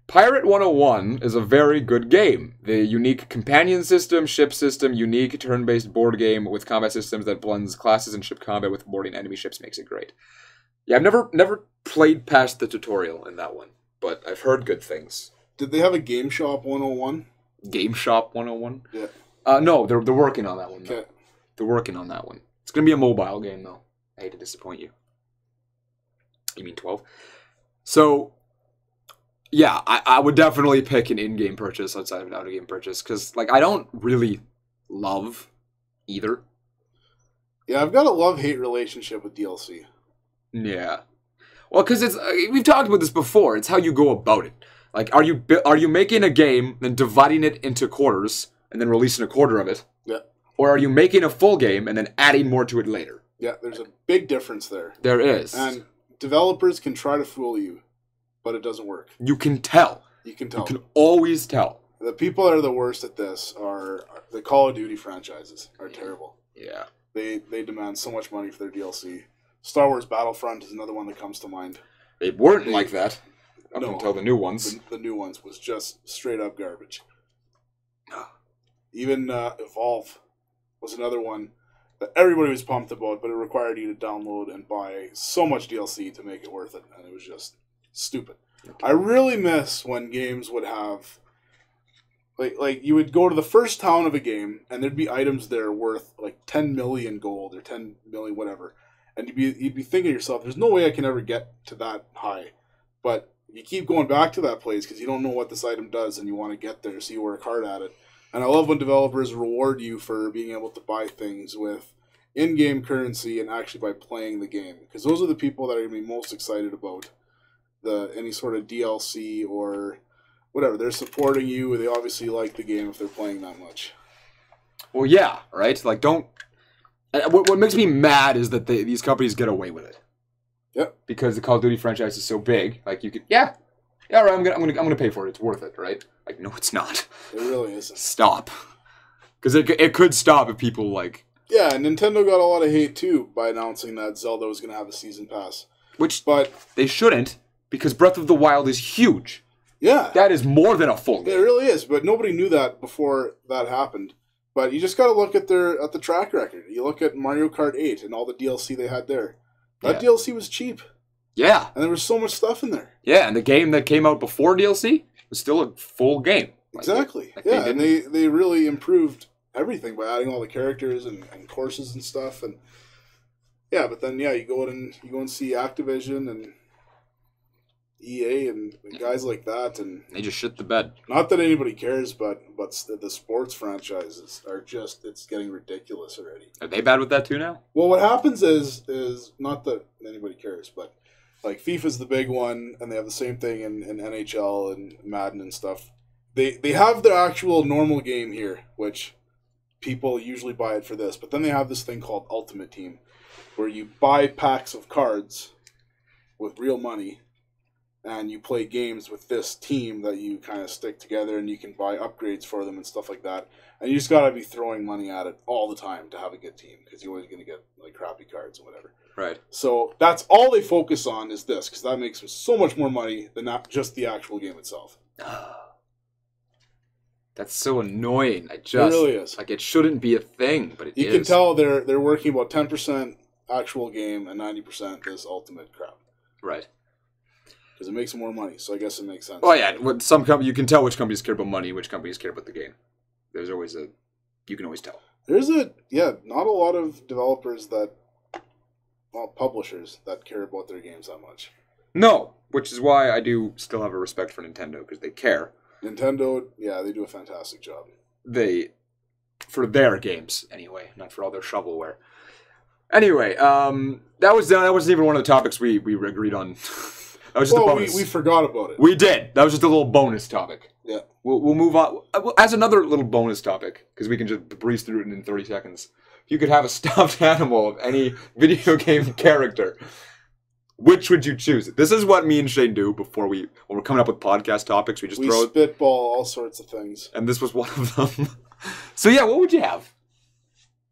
Pirate 101 is a very good game. The unique companion system, ship system, unique turn-based board game with combat systems that blends classes and ship combat with boarding enemy ships makes it great. Yeah, I've never played past the tutorial in that one, but I've heard good things. Did they have a GameShop 101? GameShop 101? Yeah. No, they're working on that one. Okay. They're working on that one. It's going to be a mobile game, though. I hate to disappoint you. You mean 12? So, yeah, I would definitely pick an in-game purchase outside of an out-of-game purchase, because, I don't really love either. Yeah, I've got a love-hate relationship with DLC. Yeah. Well, because we've talked about this before. It's how you go about it. Are you making a game, then dividing it into quarters, and then releasing a quarter of it? Yeah. Or are you making a full game, and then adding more to it later? Yeah, there's a big difference there. There is. And developers can try to fool you, but it doesn't work. You can tell. You can tell. You can always tell. The people that are the worst at this are the Call of Duty franchises. Are terrible. Yeah. They demand so much money for their DLC. Star Wars Battlefront is another one that comes to mind. They weren't like that up until the new ones. The new ones was just straight up garbage. Even Evolve was another one that everybody was pumped about, but it required you to download and buy so much DLC to make it worth it, and it was just stupid. Okay. I really miss when games would have... Like you would go to the first town of a game, and there'd be items there worth 10 million gold or 10 million whatever. And you'd be thinking to yourself, there's no way I can ever get to that high. But you keep going back to that place because you don't know what this item does and you want to get there, so you work hard at it. And I love when developers reward you for being able to buy things with in-game currency and actually by playing the game. Because those are the people that are going to be most excited about any sort of DLC or whatever. They're supporting you. They obviously like the game if they're playing that much. Well, yeah, right? Don't... What makes me mad is that these companies get away with it. Yep. Because the Call of Duty franchise is so big, you could, all right, I'm gonna pay for it. It's worth it, right? No, it's not. It really isn't. Stop. Because it could stop if people Yeah, and Nintendo got a lot of hate too by announcing that Zelda was gonna have a season pass. But they shouldn't, because Breath of the Wild is huge. Yeah. That is more than a full game. It really is, but nobody knew that before that happened. But you just got to look at the track record. You look at Mario Kart 8 and all the DLC they had there. That DLC was cheap. Yeah. And there was so much stuff in there. Yeah, and the game that came out before DLC was still a full game. Exactly. And they really improved everything by adding all the characters and courses and stuff. And yeah, but then you go and see Activision and EA and guys like that, and they just shit the bed. Not that anybody cares, but the sports franchises are it's getting ridiculous already. Are they bad with that too now? Well, what happens is not that anybody cares, but FIFA's the big one, and they have the same thing in NHL and Madden and stuff. They have their actual normal game here, which people usually buy it for this, but then they have this thing called Ultimate Team, where you buy packs of cards with real money. And you play games with this team that you kind of stick together, and you can buy upgrades for them and stuff like that. And you just got to be throwing money at it all the time to have a good team, because you're always going to get crappy cards or whatever. Right. So that's all they focus on is this, because that makes them so much more money than not just the actual game itself. That's so annoying. It really is. It shouldn't be a thing, but it is. You can tell they're working about 10% actual game and 90% this ultimate crap. Right. because it makes more money. So I guess it makes sense. Oh yeah, with some you can tell which companies care about money, which companies care about the game. There's always you can always tell. There's not a lot of developers publishers that care about their games that much. No, which is why I do still have a respect for Nintendo, because they care. Nintendo, yeah, they do a fantastic job. For their games, anyway, not for all their shovelware. Anyway, that wasn't even one of the topics we agreed on. That was just a bonus. We forgot about it. We did. That was just a little bonus topic. Yeah. We'll move on. As another little bonus topic, because we can just breeze through it in 30 seconds. If you could have a stuffed animal of any video game character, which would you choose? This is what me and Shane do when we're coming up with podcast topics. We spitball all sorts of things. And this was one of them. So yeah, what would you have?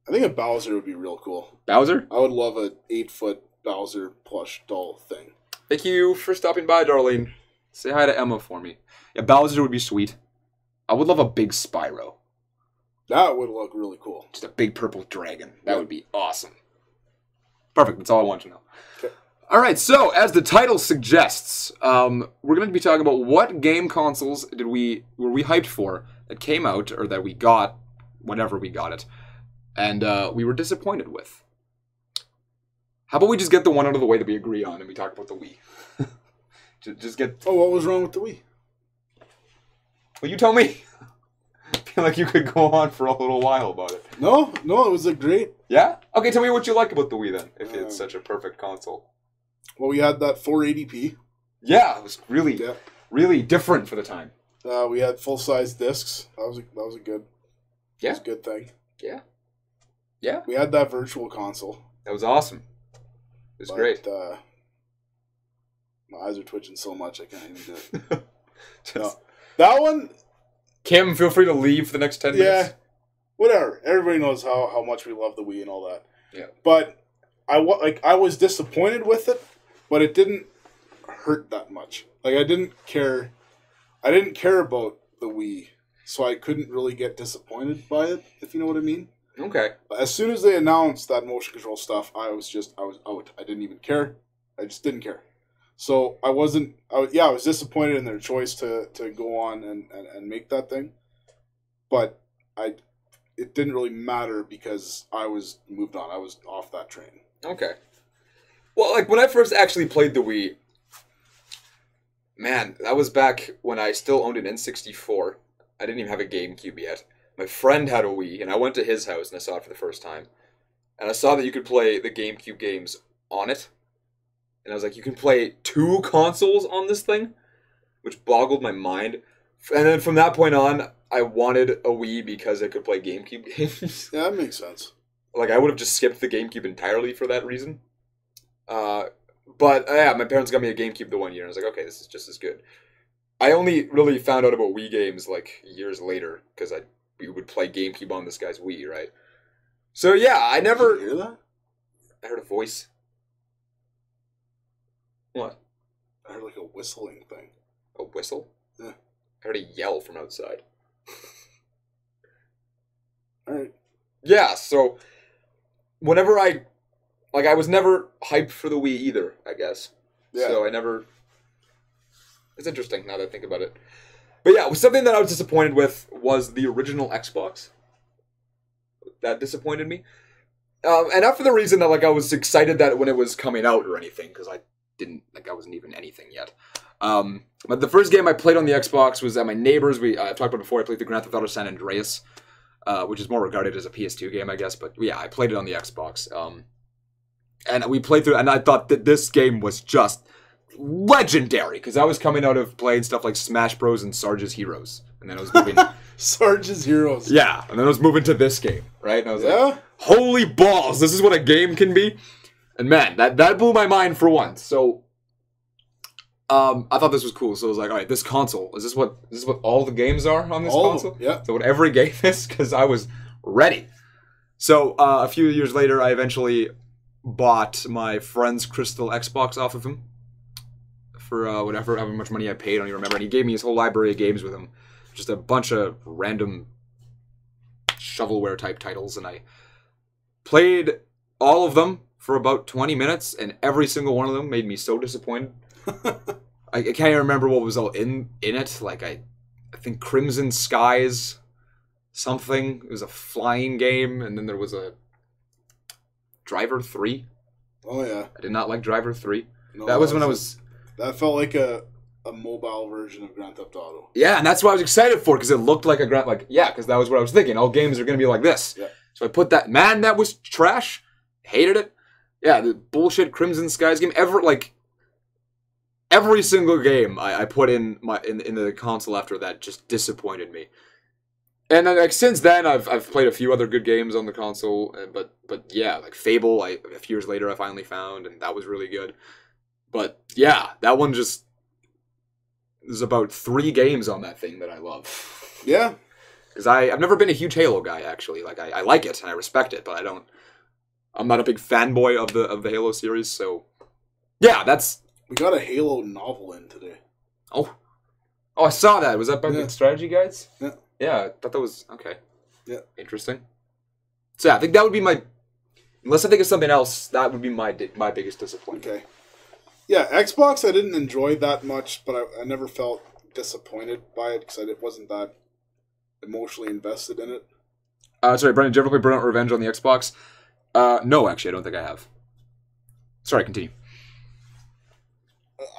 I think a Bowser would be real cool. Bowser? I would love a 8-foot Bowser plush doll thing. Thank you for stopping by, Darlene. Say hi to Emma for me. Yeah, Bowser would be sweet. I would love a big Spyro. That would look really cool. Just a big purple dragon. That would be awesome. Perfect. That's all I want to know. Okay. All right. So, as the title suggests, we're going to be talking about what game consoles were we hyped for that came out or that we got, whenever we got it, and we were disappointed with. How about we just get the one out of the way that we agree on, and we talk about the Wii? Just get. Oh, what was wrong with the Wii? Well, you tell me. I feel like you could go on for a little while about it. No, it was a great. Yeah? Okay, tell me what you like about the Wii then, if it's such a perfect console. Well, we had that 480p. Yeah, it was really different for the time. We had full-size discs. That was a good. Yeah. That was a good thing. Yeah. Yeah. We had that virtual console. That was awesome. It was great. My eyes are twitching so much I can't even do it. No. That one. Kim, feel free to leave for the next 10 minutes. Yeah, whatever. Everybody knows how much we love the Wii and all that. Yeah. But I was disappointed with it, but it didn't hurt that much. Like I didn't care about the Wii, so I couldn't really get disappointed by it, if you know what I mean. Okay. As soon as they announced that motion control stuff, I was out. I didn't even care. I just didn't care. So I was disappointed in their choice to go on and make that thing. But it didn't really matter because I was moved on. I was off that train. Okay. Well, like when I first actually played the Wii, man, that was back when I still owned an N64. I didn't even have a GameCube yet. My friend had a Wii, and I went to his house and I saw it for the first time. And I saw that you could play the GameCube games on it. And I was like, you can play 2 consoles on this thing? Which boggled my mind. And then from that point on, I wanted a Wii because it could play GameCube games. Yeah, that makes sense. Like, I would have just skipped the GameCube entirely for that reason. But, yeah, my parents got me a GameCube the one year, and I was like, okay, this is just as good. I only really found out about Wii games, like, years later, because we would play GameCube on this guy's Wii, right? So, yeah, I never... Did you hear that? I heard a voice. What? I heard like a whistling thing. A whistle? Yeah. I heard a yell from outside. Alright. Yeah, so whenever I was never hyped for the Wii either, I guess. Yeah. So I never... It's interesting now that I think about it. But yeah, something that I was disappointed with was the original Xbox. That disappointed me. And not for the reason that I was excited that when it was coming out or anything, because I wasn't even anything yet. But the first game I played on the Xbox was at my neighbor's. I've talked about before, I played the Grand Theft Auto San Andreas, which is more regarded as a PS2 game, I guess. But yeah, I played it on the Xbox. And we played through it, and I thought that this game was just legendary, because I was coming out of playing stuff like Smash Bros. And Sarge's Heroes. And then I was moving... Sarge's Heroes. Yeah, and then I was moving to this game, right? And I was like, holy balls, this is what a game can be? And man, that blew my mind for once. So, I thought this was cool. So I was like, all right, this console, is this what all the games are on this console? Yeah. So what every game is? Because I was ready. So, a few years later, I eventually bought my friend's Crystal Xbox off of him. For however much money I paid, I don't even remember. And he gave me his whole library of games with him. Just a bunch of random shovelware type titles. And I played all of them for about 20 minutes, and every single one of them made me so disappointed. I can't even remember what was all in it. Like I think Crimson Skies, something. It was a flying game, and then there was a Driver 3. Oh yeah, I did not like Driver 3. No, that was when I was. That felt like a mobile version of Grand Theft Auto. Yeah, and that's what I was excited for because it looked like a because that was what I was thinking. All games are going to be like this. Yeah. So I put that. Man, that was trash. Hated it. Yeah, the bullshit Crimson Skies game. Every single game I put in the console after that just disappointed me. And like since then, I've played a few other good games on the console, but yeah, like Fable. A few years later, I finally found, and that was really good. But yeah, that one just. There's about 3 games on that thing that I love. Yeah. Because I've never been a huge Halo guy, actually. Like, I like it, and I respect it, but I'm not a big fanboy of the Halo series, so... Yeah, that's... We got a Halo novel in today. Oh, I saw that. Was that by the strategy guides? Yeah. Yeah, I thought that was... Okay. Yeah. Interesting. So yeah, I think that would be my... Unless I think of something else, that would be my biggest disappointment. Okay. Yeah, Xbox I didn't enjoy that much, but I never felt disappointed by it because I wasn't that emotionally invested in it. Sorry, Brendan, did you ever play Burnout Revenge on the Xbox? No, actually, I don't think I have. Sorry, continue.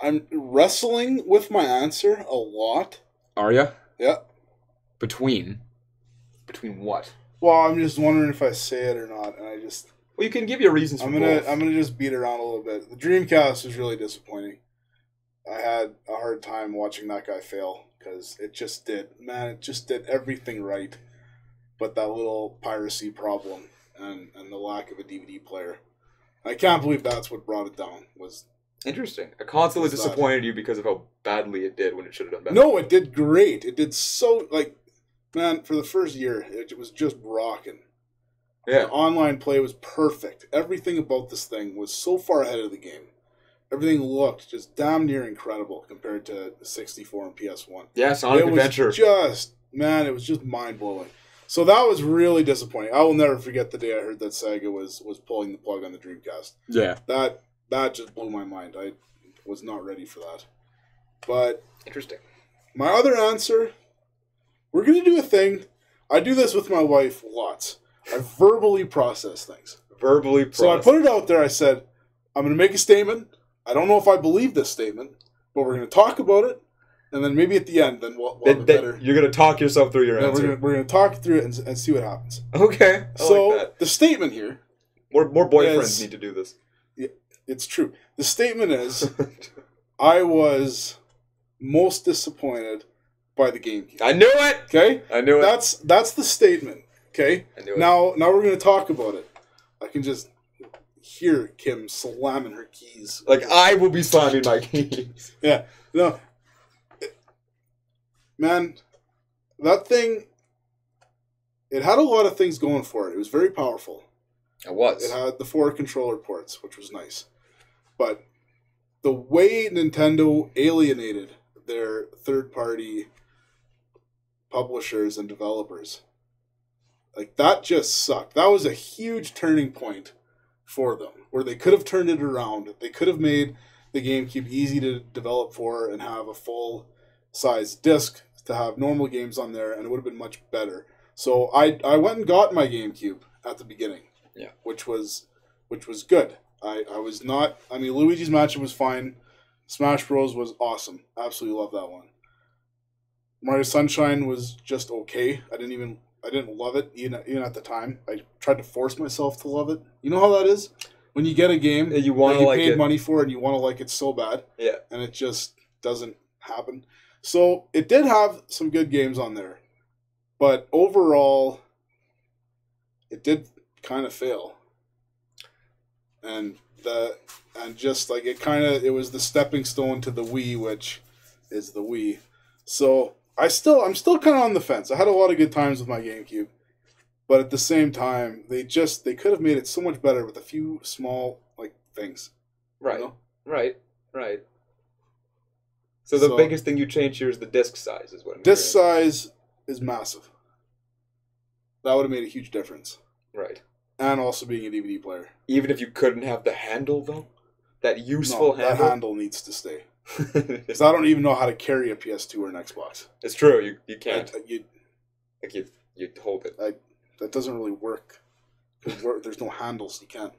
I'm wrestling with my answer a lot. Are ya? Yeah. Between what? Well, I'm just wondering if I say it or not, and I just... Well, you can give your reasons for both. I'm gonna just beat around a little bit. The Dreamcast was really disappointing. I had a hard time watching that guy fail because it just did everything right, but that little piracy problem and the lack of a DVD player. I can't believe that's what brought it down. Was interesting. A console that disappointed you because of how badly it did when it should have done better. No, it did great. It did so man. For the first year, it was just rocking. Yeah. The online play was perfect. Everything about this thing was so far ahead of the game. Everything looked just damn near incredible compared to 64 and PS1. Yeah, Sonic Adventure. It was just mind-blowing. So that was really disappointing. I will never forget the day I heard that Sega was pulling the plug on the Dreamcast. Yeah. That just blew my mind. I was not ready for that. But interesting. My other answer, we're going to do a thing. I do this with my wife lots. I verbally process things. So I put it out there. I said, I'm going to make a statement. I don't know if I believe this statement, but we're going to talk about it. And then maybe at the end, then we'll have better... You're going to talk yourself through your answer. We're going to talk through it and see what happens. Okay. So like the statement here... More boyfriends need to do this. Yeah, it's true. The statement is, I was most disappointed by the GameCube. I knew it! Okay? I knew it. That's the statement. Okay? I knew it. Now we're going to talk about it. I can just hear Kim slamming her keys. Like, I will be slamming my keys. Yeah. No. Man, that thing, it had a lot of things going for it. It was very powerful. It was. It had the 4 controller ports, which was nice. But the way Nintendo alienated their third-party publishers and developers, like, that just sucked. That was a huge turning point for them, where they could have turned it around. They could have made the GameCube easy to develop for and have a full-size disc to have normal games on there, and it would have been much better. So I went and got my GameCube at the beginning, yeah, which was good. I was not. I mean, Luigi's Mansion was fine. Smash Bros was awesome. Absolutely love that one. Mario Sunshine was just okay. I didn't love it even at the time. I tried to force myself to love it. You know how that is when you get a game you want to like paid it, money for it, and you want to like it so bad, yeah, and it just doesn't happen. So it did have some good games on there, but overall, it did kind of fail. And just like it was the stepping stone to the Wii, which is the Wii. So I'm still kind of on the fence. I had a lot of good times with my GameCube, but at the same time, they could have made it so much better with a few small things. Right. You know? Right. So the biggest thing you change here is the disc size, is what I'm disc size is massive. That would have made a huge difference. Right. And also being a DVD player. Even if you couldn't have the handle, though? That useful handle? That handle needs to stay. Because I don't even know how to carry a PS2 or an Xbox. It's true. You can't. You hold it. That doesn't really work. Because there's no handles. You can't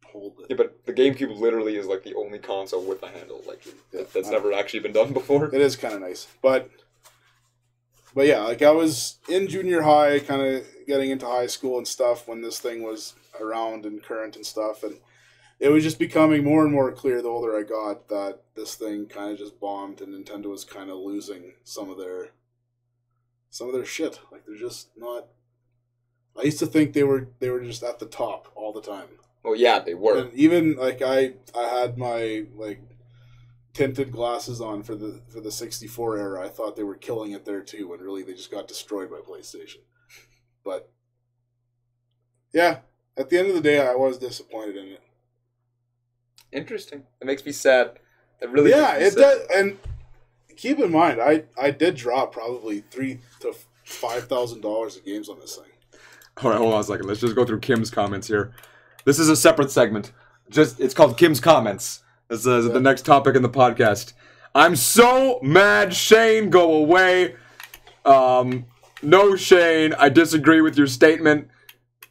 hold it. Yeah, but the GameCube literally is like the only console with a handle. Like that's never actually been done before. It is kind of nice, but yeah, like I was in junior high, kind of getting into high school and stuff when this thing was around and current and stuff, and it was just becoming more and more clear the older I got that this thing kind of just bombed and Nintendo was kind of losing some of their shit. Like they're just not. I used to think they were just at the top all the time. Well, yeah, they were. And even like I had my like tinted glasses on for the 64 era. I thought they were killing it there too, when really they just got destroyed by PlayStation. But yeah, at the end of the day, I was disappointed in it. Interesting. It makes me sad. It really it does. And keep in mind, I did drop probably $3,000 to $5,000 of games on this thing. All right, hold on a second. Let's just go through Kim's comments here. This is a separate segment. It's called Kim's Comments. This is the next topic in the podcast. I'm so mad, Shane. Go away. No, Shane. I disagree with your statement.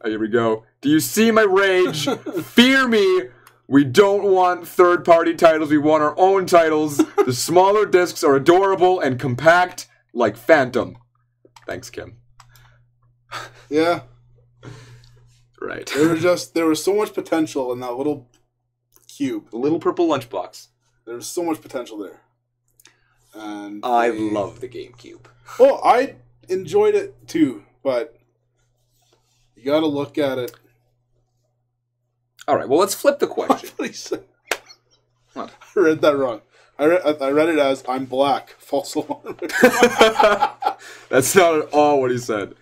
Oh, here we go. Do you see my rage? Fear me. We don't want third-party titles. We want our own titles. The smaller discs are adorable and compact, like Phantom. Thanks, Kim. Yeah. Right. There was so much potential in that little cube. The little purple lunchbox. There was so much potential there. And I love the GameCube. Oh, I enjoyed it too, but you got to look at it. All right, well, let's flip the question. What? I read that wrong. I read it as, I'm black. False alarm. That's not at all what he said.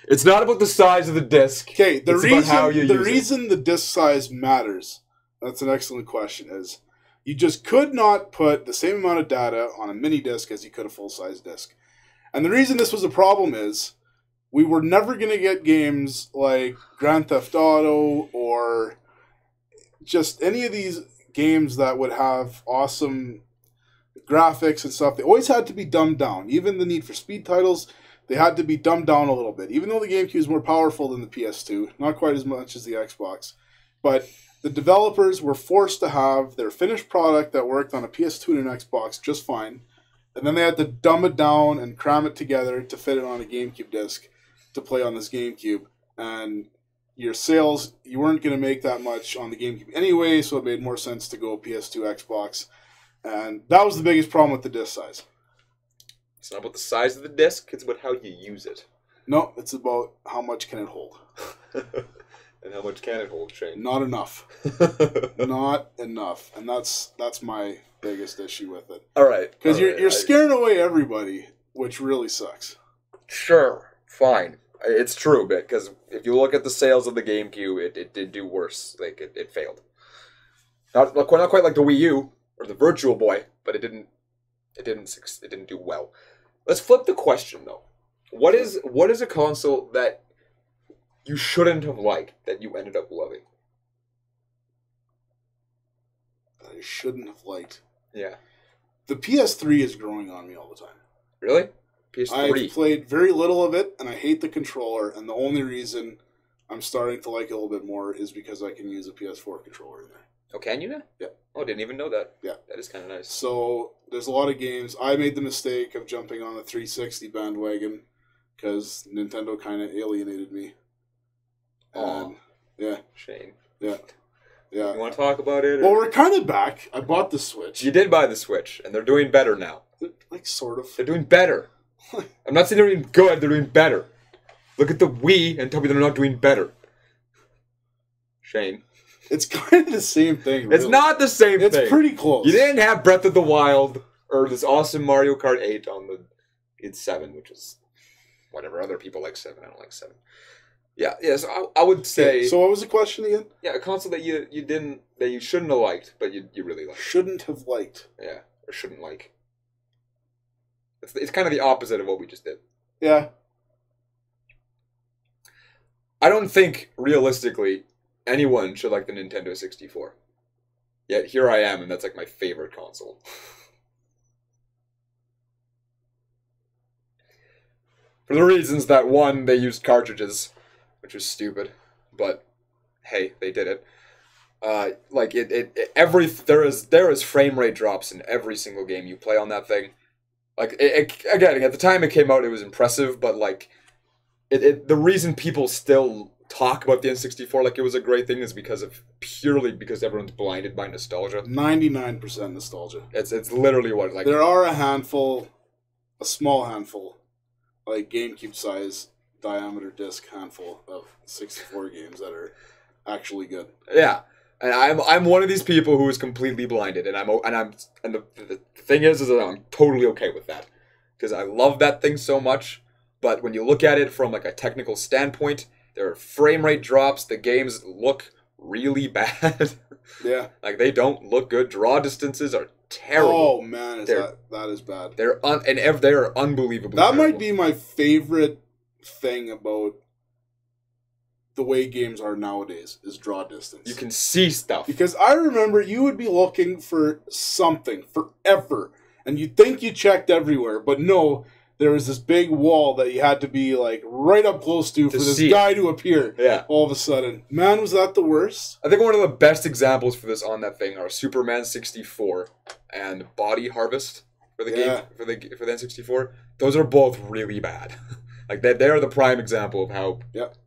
It's not about the size of the disc. Okay, the reason the disc size matters, that's an excellent question, is you just could not put the same amount of data on a mini disc as you could a full-size disc. And the reason this was a problem is we were never going to get games like Grand Theft Auto or just any of these games that would have awesome graphics and stuff. They always had to be dumbed down. Even the Need for Speed titles, they had to be dumbed down a little bit. Even though the GameCube is more powerful than the PS2, not quite as much as the Xbox. But the developers were forced to have their finished product that worked on a PS2 and an Xbox just fine. And then they had to dumb it down and cram it together to fit it on a GameCube disc to play on this GameCube. And your sales, you weren't going to make that much on the GameCube anyway, so it made more sense to go PS2, Xbox. And that was the biggest problem with the disc size. It's not about the size of the disc, it's about how you use it. No, it's about how much can it hold. And how much can it hold, Shane? Not enough. Not enough. And that's my biggest issue with it. All right. Because you're scaring away everybody, which really sucks. Sure, fine. It's true, because if you look at the sales of the GameCube, it did do worse. Like, it failed. Not quite like the Wii U or the Virtual Boy, but it didn't do well. Let's flip the question, though. What is a console that you shouldn't have liked that you ended up loving? That I shouldn't have liked. Yeah. The PS3 is growing on me all the time. Really? PS3? I've played very little of it, and I hate the controller, and the only reason I'm starting to like it a little bit more is because I can use a PS4 controller in there. Oh, can you now? Yeah. Oh, I didn't even know that. Yeah. That is kind of nice. So, there's a lot of games. I made the mistake of jumping on the 360 bandwagon because Nintendo kind of alienated me. And, yeah. Shane. Yeah. Yeah. You want to talk about it? Well, we're kind of back. I bought the Switch. You did buy the Switch, and they're doing better now. Like, sort of. They're doing better. I'm not saying they're doing good, they're doing better. Look at the Wii and tell me they're not doing better. Shane. It's kind of the same thing, really. It's not the same thing. It's pretty close. You didn't have Breath of the Wild or this awesome Mario Kart 8 on the... It's 7, which is... Whatever, other people like 7, I don't like 7. Yeah, so I would say... So what was the question again? Yeah, a console that you shouldn't have liked, but you really liked. Shouldn't have liked. Yeah, or shouldn't like. It's kind of the opposite of what we just did. Yeah. I don't think, realistically, anyone should like the Nintendo 64. Yet here I am, and that's like my favorite console. For the reasons that, one, they used cartridges, which was stupid, but hey, they did it. Like there is frame rate drops in every single game you play on that thing. Like again, at the time it came out, it was impressive, but like the reason people still talk about the N64 like it was a great thing is purely because everyone's blinded by nostalgia. 99% nostalgia. It's literally what like there are a small handful, like GameCube size diameter disc handful of 64 games that are actually good. Yeah. And I'm one of these people who is completely blinded, and the thing is that I'm totally okay with that, because I love that thing so much. But when you look at it from like a technical standpoint, there are frame rate drops. The games look really bad. Yeah, like they don't look good. Draw distances are terrible. Oh man, that is bad. They're unbelievably. That terrible. might be my favorite thing about the way games are nowadays is draw distance. You can see stuff. Because I remember you would be looking for something forever, and you'd think you checked everywhere, but no, there was this big wall that you had to be like right up close to for this guy to appear. Yeah. All of a sudden. Man, was that the worst? I think one of the best examples for this on that thing are Superman 64 and Body Harvest for the game for the N64. Those are both really bad. Like they are the prime example of how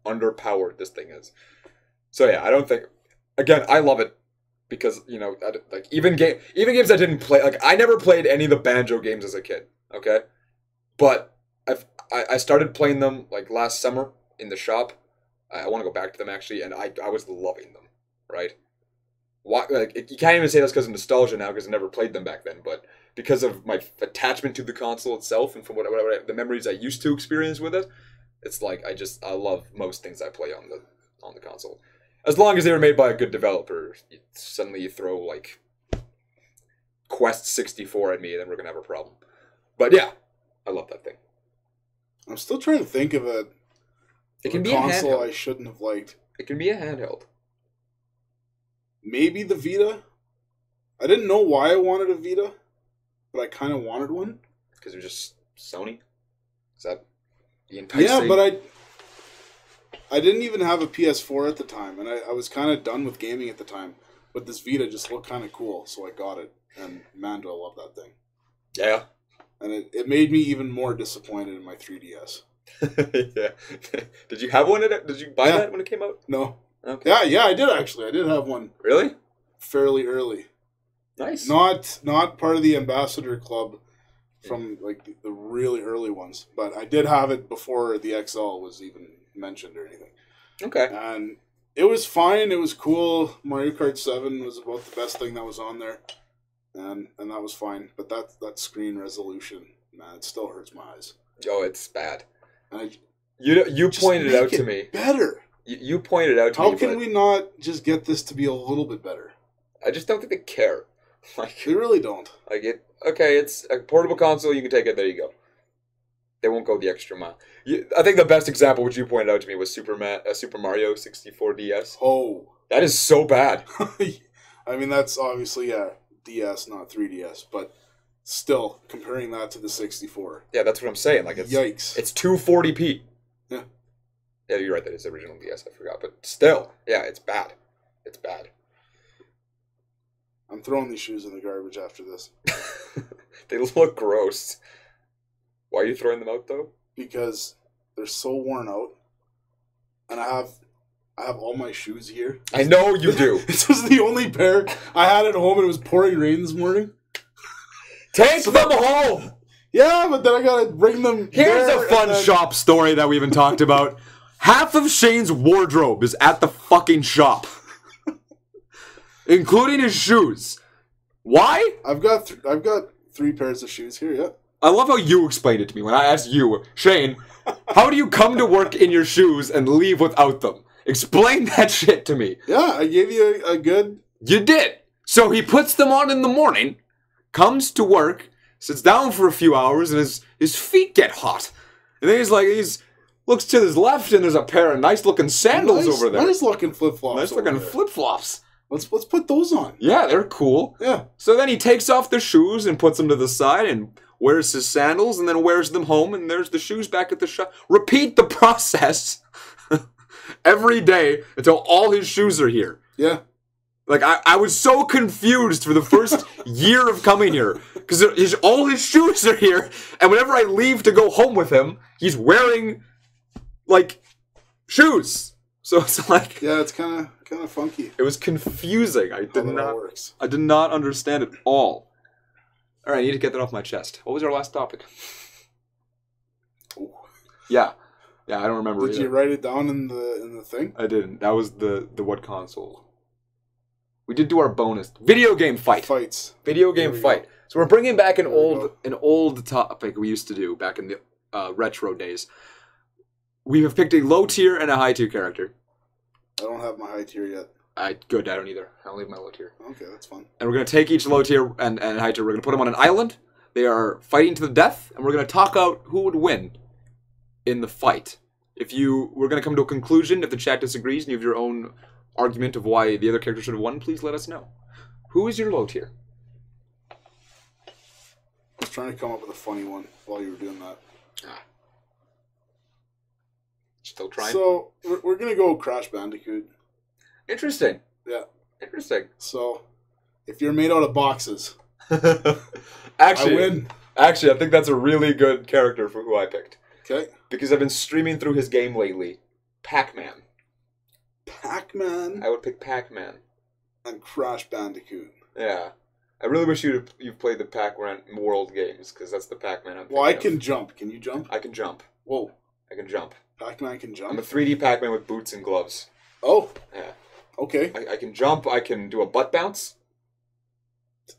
underpowered this thing is. So yeah, I don't think. Again, I love it because like even games I didn't play. Like I never played any of the Banjo games as a kid. Okay, but I started playing them like last summer in the shop. I want to go back to them actually, and I was loving them. Right? Why? Like you can't even say that's because of nostalgia now because I never played them back then, but because of my attachment to the console itself and from whatever the memories I used to experience with it, it's like I love most things I play on the console. As long as they were made by a good developer, suddenly you throw like Quest 64 at me, then we're gonna have a problem. But yeah, I love that thing. I'm still trying to think of a console I shouldn't have liked. It can be a handheld. Maybe the Vita. I didn't know why I wanted a Vita, but I kind of wanted one. Because it was just Sony? Is that the enticing? Yeah, but I didn't even have a PS4 at the time, and I was kind of done with gaming at the time. But this Vita just looked kind of cool, so I got it. And man, do I love that thing. Yeah. And it made me even more disappointed in my 3DS. Yeah. Did you have one? Did you buy that when it came out? No. Okay. Yeah, I did actually. I did have one. Really? Fairly early. Nice. Not part of the ambassador club from like the really early ones, but I did have it before the XL was even mentioned or anything. Okay. And it was fine. It was cool. Mario Kart 7 was about the best thing that was on there, and that was fine. But that screen resolution, man, it still hurts my eyes. Oh, it's bad. And you pointed it out to me. Better. You pointed out to me. How can we not just get this to be a little bit better? I just don't think they care. Like they really don't. Like it. Okay, it's a portable console. You can take it. There you go. They won't go the extra mile. I think the best example, which you pointed out to me, was Super Mario 64 DS. Oh, that is so bad. I mean, that's obviously DS, not 3DS, but still comparing that to the 64. Yeah, that's what I'm saying. Like, it's yikes. It's 240p. Yeah. Yeah, you're right. That is original DS. I forgot, but still, yeah, it's bad. It's bad. I'm throwing these shoes in the garbage after this. They look gross. Why are you throwing them out though? Because they're so worn out, and I have all my shoes here. I know you do. This was the only pair I had at home, and it was pouring rain this morning. Take them home. Yeah, but then I gotta bring them. Here's a fun shop story that we haven't talked about. Half of Shane's wardrobe is at the fucking shop, including his shoes. Why? I've got 3 pairs of shoes here. Yeah. I love how you explained it to me when I asked you, Shane, how do you come to work in your shoes and leave without them? Explain that shit to me. Yeah, I gave you a good... You did. So he puts them on in the morning, comes to work, sits down for a few hours, and his feet get hot. And then he's looks to his left, and there's a pair of nice-looking sandals over there. Nice-looking flip-flops. Nice-looking flip-flops. Let's put those on. Yeah, they're cool. Yeah. So then he takes off the shoes and puts them to the side and wears his sandals and then wears them home and there's the shoes back at the shop. Repeat the process every day until all his shoes are here. Yeah. Like, I was so confused for the first year of coming here. Because all his shoes are here. And whenever I leave to go home with him, he's wearing, like, shoes. So it's like... Yeah, it's kind of funky. It was confusing. I did not understand it all. Alright, I need to get that off my chest. What was our last topic? Ooh. Yeah. Yeah, I don't remember Did you write it down in the thing? I didn't. That was the what console. We did do our bonus video game fight. Fights. Video game fight. So we're bringing back an old topic we used to do back in the retro days. We have picked a low tier and a high tier character. I don't have my high tier yet. Good, I don't either. I'll leave my low tier. Okay, that's fun. And we're going to take each low tier and high tier. We're going to put them on an island. They are fighting to the death, and we're going to talk out who would win in the fight. We're going to come to a conclusion. If the chat disagrees and you have your own argument of why the other character should have won, please let us know. Who is your low tier? I was trying to come up with a funny one while you were doing that. Still trying? So, we're going to go Crash Bandicoot. Interesting. Yeah. Interesting. So, if you're made out of boxes, actually, I win. Actually, I think that's a really good character for who I picked. Okay. Because I've been streaming through his game lately. Pac-Man. Pac-Man? I would pick Pac-Man. And Crash Bandicoot. Yeah. I really wish you've played the Pac-Man World games, because that's the Pac-Man I'm thinking Well, I can jump. Can you jump? I can jump. Whoa. I can jump. Pac-Man can jump? I'm a 3D Pac-Man with boots and gloves. Oh. Yeah. Okay. I can jump. I can do a butt bounce.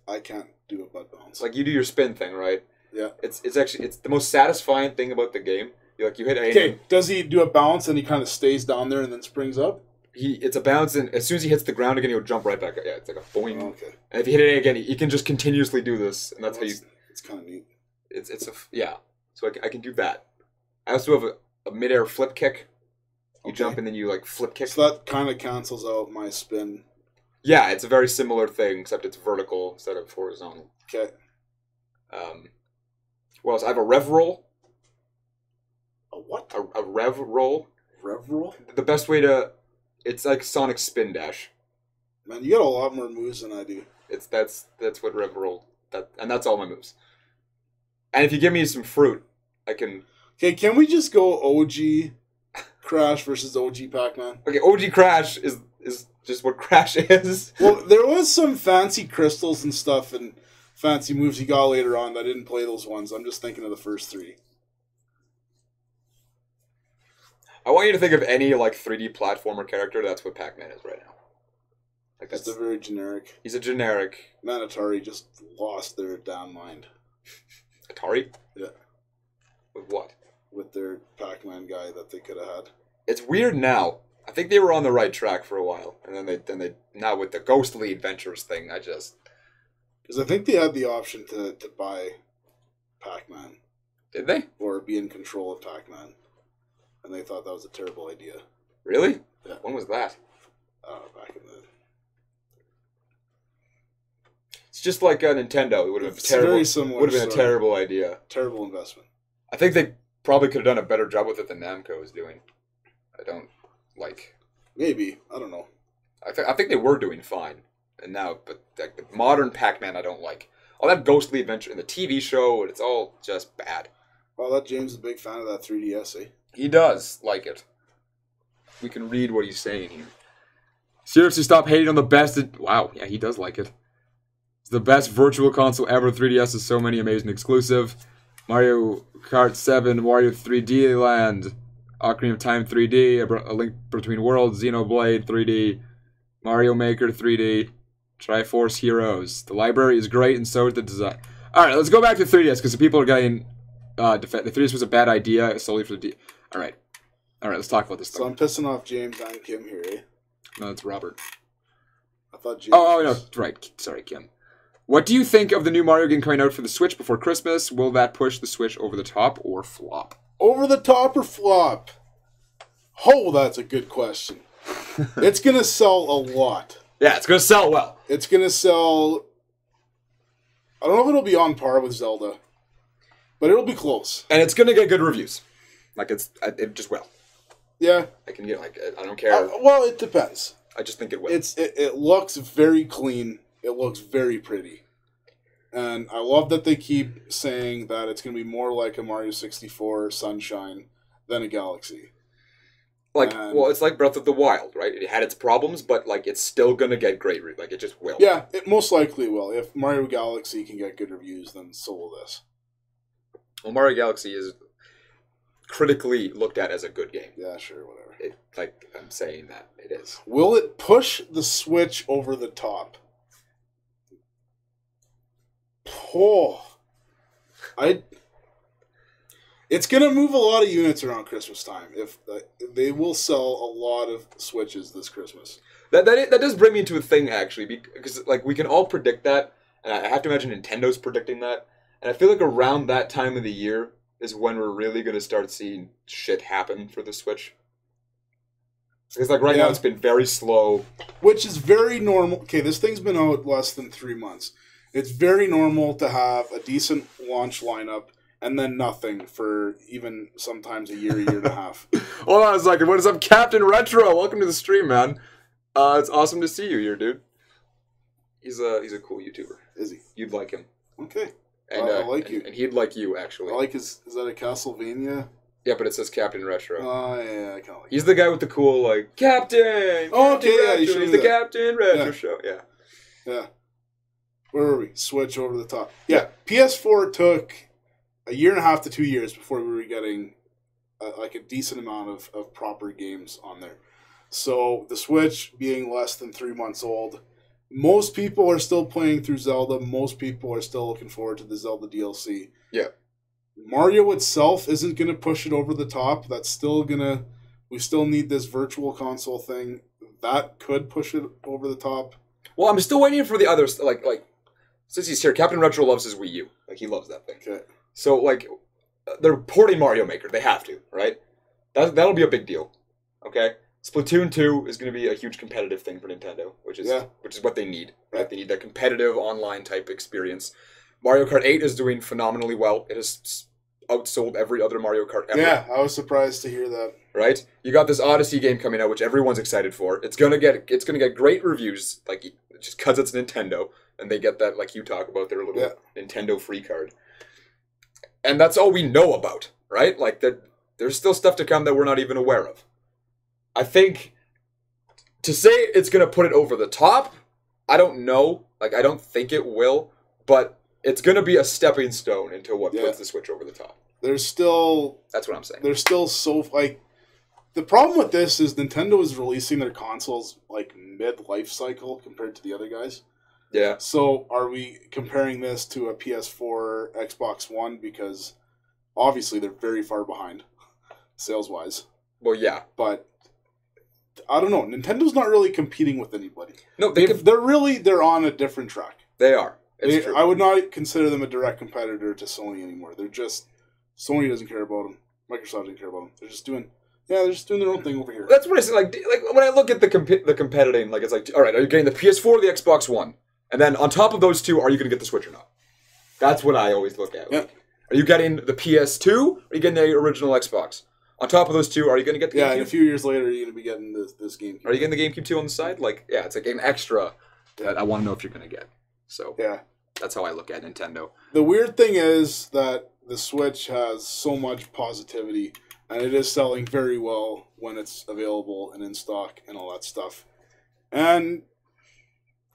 I can't do a butt bounce. Like, you do your spin thing, right? Yeah. It's the most satisfying thing about the game. You hit A. Okay, does he do a bounce and he kind of stays down there and then springs up? It's a bounce, and as soon as he hits the ground again, he'll jump right back up. Yeah, it's like a boing. Oh, okay. And if you hit it again, he can just continuously do this, and that's how you... It's kind of neat. Yeah. So I can do that. I also have a mid-air flip kick. You jump and then you, like, flip kick. So that kind of cancels out my spin. Yeah, it's a very similar thing, except it's vertical instead of horizontal. Okay. What else? I have a rev roll. A what? A rev roll. Rev roll? The best way to... It's like Sonic Spin Dash. Man, you got a lot more moves than I do. That's what rev roll... And that's all my moves. And if you give me some fruit, I can... Okay, can we just go OG Crash versus OG Pac-Man? Okay, OG Crash is just what Crash is. Well, there was some fancy crystals and stuff and fancy moves he got later on. I didn't play those ones. I'm just thinking of the first three. I want you to think of any, like, 3D platformer character. That's what Pac-Man is right now. Like, that's a very generic. He's a generic. Man, Atari just lost their damn mind. Atari? Yeah. With what? With their Pac-Man guy that they could have had. It's weird now. I think they were on the right track for a while, and then they now with the Ghostly Adventures thing, because I think they had the option to buy Pac-Man. Did they? Or be in control of Pac-Man. And they thought that was a terrible idea. Really? Yeah. When was that? Back in the... It's just like a Nintendo. It would have been terrible. Very similar. Would have been a terrible idea. Terrible investment. I think they probably could have done a better job with it than Namco is doing. I don't like. Maybe. I don't know. I think they were doing fine, and now, but like the modern Pac-Man, I don't like. All that Ghostly Adventure in the TV show, and it's all just bad. Well, that James is a big fan of that 3DS, eh? He does like it. We can read what he's saying here. Seriously, stop hating on the best. Wow, yeah, he does like it. It's the best virtual console ever. 3DS has so many amazing exclusive. Mario Kart 7, Wario 3D Land, Ocarina of Time 3D, A Link Between Worlds, Xenoblade 3D, Mario Maker 3D, Triforce Heroes. The library is great, and so is the design. Alright, let's go back to 3DS, because the people are getting... the 3DS was a bad idea, solely for the... Alright, let's talk about this thing. So I'm pissing off James and Kim here, eh? No, it's Robert. I thought James... Oh, no, right. Sorry, Kim. What do you think of the new Mario game coming out for the Switch before Christmas? Will that push the Switch over the top or flop? Over the top or flop? Oh, that's a good question. It's going to sell a lot. Yeah, it's going to sell well. It's going to sell... I don't know if it'll be on par with Zelda, but it'll be close. And it's going to get good reviews. Like, it just will. Yeah. I can get, like, I don't care. Well, it depends. I just think it will. It looks very clean. It looks very pretty. And I love that they keep saying that it's going to be more like a Mario 64 Sunshine than a Galaxy. Well, it's like Breath of the Wild, right? It had its problems, but, like, it's still going to get great reviews. Like, it just will. Yeah, it most likely will. If Mario Galaxy can get good reviews, then so will this. Well, Mario Galaxy is critically looked at as a good game. Yeah, sure, whatever. I'm saying that it is. Will it push the Switch over the top? It's going to move a lot of units around Christmas time. They will sell a lot of Switches this Christmas. That does bring me to a thing, actually, because like we can all predict that, and I have to imagine Nintendo's predicting that, and I feel like around that time of the year is when we're really going to start seeing shit happen for the Switch. Because like right now it's been very slow. Which is very normal. Okay, this thing's been out less than 3 months. It's very normal to have a decent launch lineup and then nothing for even sometimes a year and a half. Hold on a second. What is up, Captain Retro? Welcome to the stream, man. It's awesome to see you here, dude. He's a cool YouTuber. Is he? You'd like him. Okay. And, I like you. And he'd like you, actually. I like is that a Castlevania? Yeah, but it says Captain Retro. Oh, yeah, I kind of like He's the guy with the cool, like, Captain! Oh, okay, Retro. yeah, you He's the Captain Retro show, yeah. Yeah. Where were we? Switch over the top. Yeah, PS4 took a year and a half to 2 years before we were getting like a decent amount of proper games on there. So the Switch being less than 3 months old, most people are still playing through Zelda. Most people are still looking forward to the Zelda DLC. Yeah. Mario itself isn't going to push it over the top. That's still going to... We still need this virtual console thing. That could push it over the top. Well, I'm still waiting for the others. Like since he's here, Captain Retro loves his Wii U. Like, he loves that thing. Okay. So, like, they're porting Mario Maker. They have to, right? That'll be a big deal. Okay? Splatoon 2 is going to be a huge competitive thing for Nintendo, which is what they need, right? They need that competitive online type experience. Mario Kart 8 is doing phenomenally well. It has outsold every other Mario Kart ever. Yeah, I was surprised to hear that. Right? You got this Odyssey game coming out, which everyone's excited for. It's gonna get great reviews, like just because it's Nintendo, and they get that, like you talk about, their little Nintendo free card. And that's all we know about, right? Like that, there's still stuff to come that we're not even aware of. I think to say it's gonna put it over the top, I don't know. Like, I don't think it will, but it's going to be a stepping stone into what puts the Switch over the top. There's still... That's what I'm saying. There's still so... Like, the problem with this is Nintendo is releasing their consoles, like, mid-life cycle compared to the other guys. Yeah. So, are we comparing this to a PS4, Xbox One? Because, obviously, they're very far behind, sales-wise. Well, yeah. But, I don't know. Nintendo's not really competing with anybody. No, they're on a different track. They are. It's true. I would not consider them a direct competitor to Sony anymore. They're just... Sony doesn't care about them. Microsoft doesn't care about them. They're just doing their own thing over here. That's what I say. Like when I look at the competing, like, it's like, all right, are you getting the PS4 or the Xbox One? And then on top of those two, are you going to get the Switch or not? That's what I always look at. Like, are you getting the PS2 or are you getting the original Xbox? On top of those two, are you going to get the GameCube? And a few years later, you're going to be getting this GameCube. Are you getting the GameCube 2 on the side? Like, yeah, it's like an extra that I want to know if you're going to get. So, yeah. That's how I look at Nintendo. The weird thing is that the Switch has so much positivity, and it is selling very well when it's available and in stock and all that stuff. And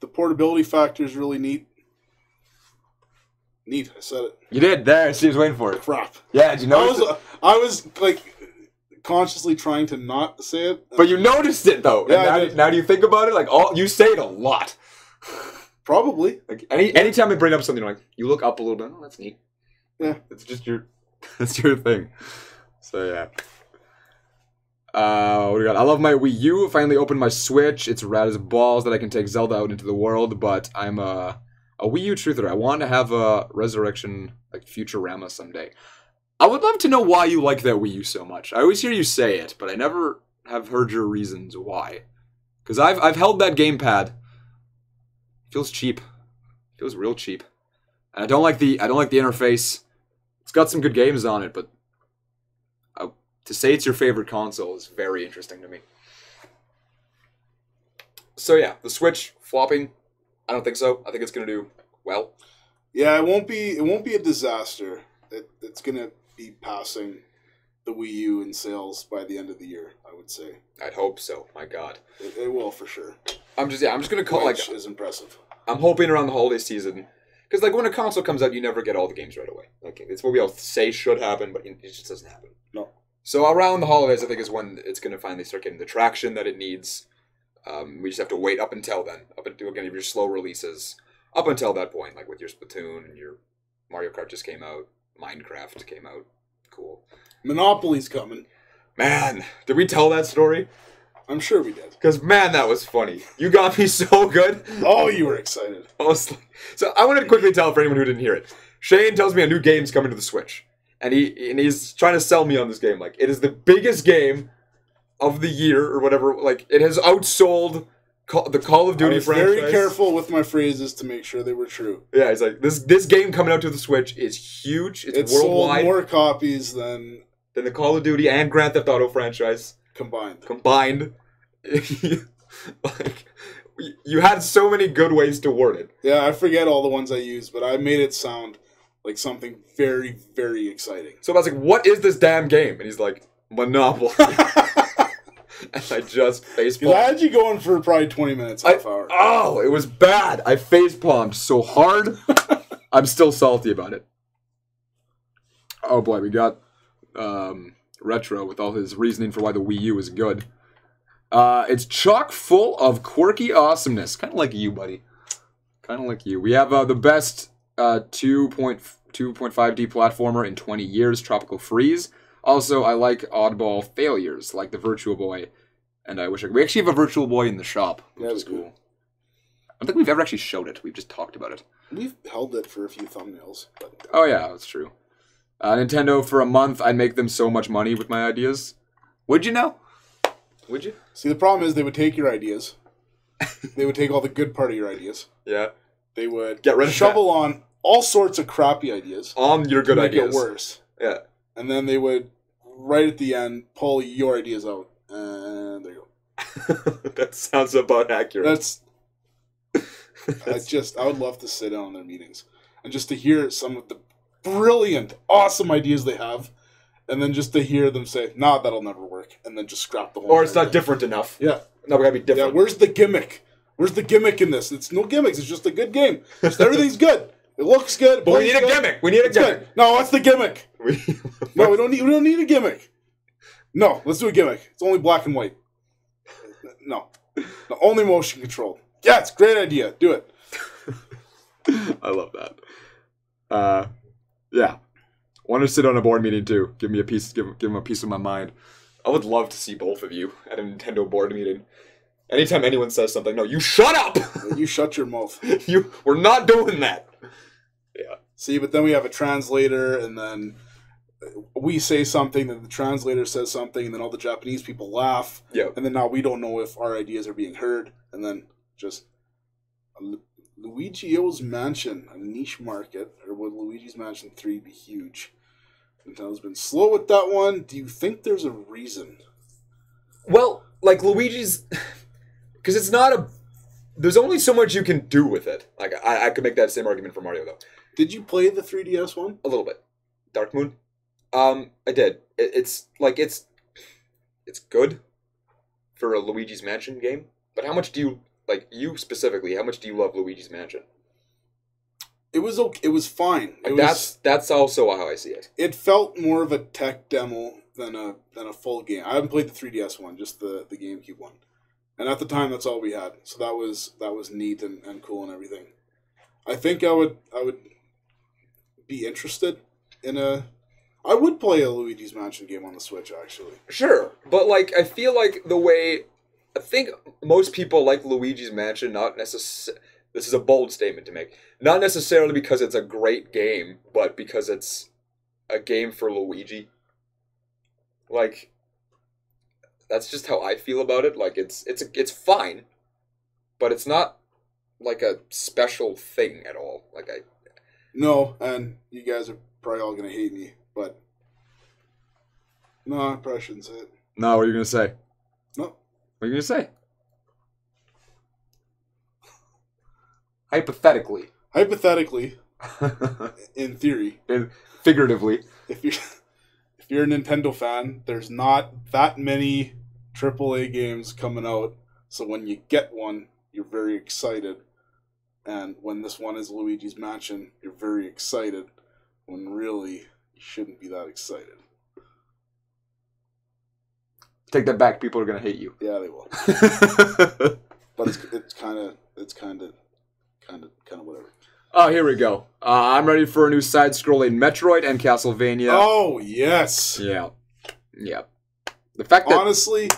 the portability factor is really neat. Neat, I said it. You did, there. She was waiting for it. Crap. Yeah, did you notice it? I was, like, consciously trying to not say it. But you noticed it, though. Yeah, and now do you think about it? Like, you say it a lot. Probably. Like anytime I bring up something, like, you look up a little bit. Oh, that's neat. Yeah, it's just that's your thing. So yeah. What do we got? I love my Wii U. Finally opened my Switch. It's rad as balls that I can take Zelda out into the world. But I'm a Wii U truther. I want to have a Resurrection, like, Futurama someday. I would love to know why you like that Wii U so much. I always hear you say it, but I never have heard your reasons why. Because I've held that gamepad Feels cheap. Feels real cheap. And I don't like the interface. It's got some good games on it, but to say it's your favorite console is very interesting to me. So yeah, the Switch flopping, I don't think so. I think it's gonna do well. Yeah, it won't be a disaster. It's gonna be passing the Wii U in sales by the end of the year, I would say. I'd hope so. My God, it will for sure. I'm just gonna call Which is impressive. I'm hoping around the holiday season, because like when a console comes out, you never get all the games right away. Like it's what we all say should happen, but it just doesn't happen. No. So around the holidays, I think is when it's gonna finally start getting the traction that it needs. We just have to wait up until then. Up until again, your slow releases. Up until that point, like with your Splatoon and your Mario Kart just came out, Minecraft came out, cool. Monopoly's coming. Man, did we tell that story? I'm sure we did. Because, man, that was funny. You got me so good. Oh, you were excited. So I wanted to quickly tell for anyone who didn't hear it. Shane tells me a new game's coming to the Switch. And he's trying to sell me on this game. Like, it is the biggest game of the year or whatever. Like, it has outsold the Call of Duty franchise. I was very careful with my phrases to make sure they were true. Yeah, he's like, this game coming out to the Switch is huge. It's worldwide. Sold more copies than the Call of Duty and Grand Theft Auto franchise. Combined. Like, you had so many good ways to word it. Yeah, I forget all the ones I used, but I made it sound like something very, very exciting. So I was like, what is this damn game? And he's like, Monopoly. And I just facepalmed. I had you going for probably 20 minutes, half hour. Oh, it was bad. I facepalmed so hard. I'm still salty about it. Oh boy, we got Retro with all his reasoning for why the Wii U is good. It's chock full of quirky awesomeness. Kind of like you, buddy. Kind of like you. We have the best 2.5D platformer in 20 years, Tropical Freeze. Also, I like oddball failures, like the Virtual Boy. And I wish we actually have a Virtual Boy in the shop, which is cool. I don't think we've ever actually showed it. We've just talked about it. We've held it for a few thumbnails. But oh yeah, that's true. Nintendo, for a month, I'd make them so much money with my ideas. Would you know? Would you? See, the problem is they would take your ideas. They would take all the good part of your ideas. Yeah. They would get rid of shovel on all sorts of crappy ideas. On your good ideas. Make it worse. Yeah. And then they would, right at the end, pull your ideas out. And there you go. That sounds about accurate. I would love to sit down on their meetings. And just to hear some of the brilliant, awesome ideas they have. And then just to hear them say, nah, that'll never work. And then just scrap the whole or it's not different enough. Yeah. No, we gotta be different. Yeah, where's the gimmick? Where's the gimmick in this? It's no gimmicks. It's just a good game. Just everything's good. It looks good. But we need a gimmick. We need a gimmick. Good. No, what's the gimmick? No, we don't need a gimmick. No, let's do a gimmick. It's only black and white. No. Only motion control. Yeah, it's a great idea. Do it. I love that. Yeah. Want to sit on a board meeting too. Give me a piece. Give him a piece of my mind. I would love to see both of you at a Nintendo board meeting. Anytime anyone says something, no, you shut up. You shut your mouth. We're not doing that. Yeah. See, but then we have a translator, and then we say something, then the translator says something, and then all the Japanese people laugh. Yeah. And then now we don't know if our ideas are being heard, and then just Luigi's Mansion, a niche market, or would Luigi's Mansion 3 be huge? Nintendo's been slow with that one. Do you think there's a reason? Well, like Luigi's, because it's not a. There's only so much you can do with it. Like I could make that same argument for Mario though. Did you play the 3DS one? A little bit. Dark Moon. I did. It's good for a Luigi's Mansion game. But how much do you like you specifically? How much do you love Luigi's Mansion? It was okay. It was fine. That's also how I see it. It felt more of a tech demo than a full game. I haven't played the 3DS one, just the GameCube one. And at the time, that's all we had. So that was neat and cool and everything. I think I would be interested in I would play a Luigi's Mansion game on the Switch, actually. Sure, but like I feel like I think most people like Luigi's Mansion, not necessarily. This is a bold statement to make. Not necessarily because it's a great game, but because it's a game for Luigi. Like, that's just how I feel about it. Like, it's fine, but it's not like a special thing at all. No, and you guys are probably all gonna hate me, but no, I probably shouldn't say it. No, what are you gonna say? No. What are you gonna say? Hypothetically, in theory, figuratively, if you're a Nintendo fan, there's not that many AAA games coming out, so when you get one, you're very excited. And when this one is Luigi's Mansion, you're very excited, when really you shouldn't be that excited. Take that back. People are gonna hate you. Yeah, they will. But it's kind of whatever. Oh, here we go. I'm ready for a new side-scrolling Metroid and Castlevania. Oh yes. Yeah. The fact that honestly,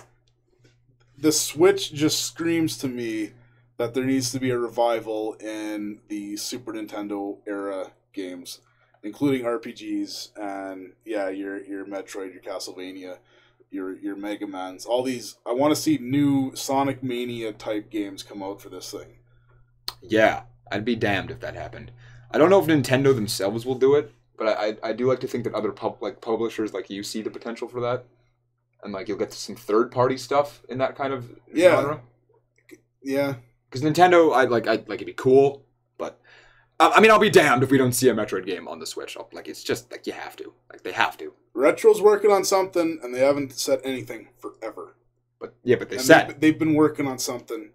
the Switch just screams to me that there needs to be a revival in the Super Nintendo era games, including RPGs and your Metroid, your Castlevania, your Mega Mans, all these. I want to see new Sonic Mania type games come out for this thing. Yeah, I'd be damned if that happened. I don't know if Nintendo themselves will do it, but I do like to think that other publishers like you see the potential for that, and like you'll get some third-party stuff in that kind of genre. Yeah. Because Nintendo, it'd be cool, but I mean, I'll be damned if we don't see a Metroid game on the Switch. It's just like you have to, they have to. Retro's working on something, and they haven't said anything forever. But they said they've been working on something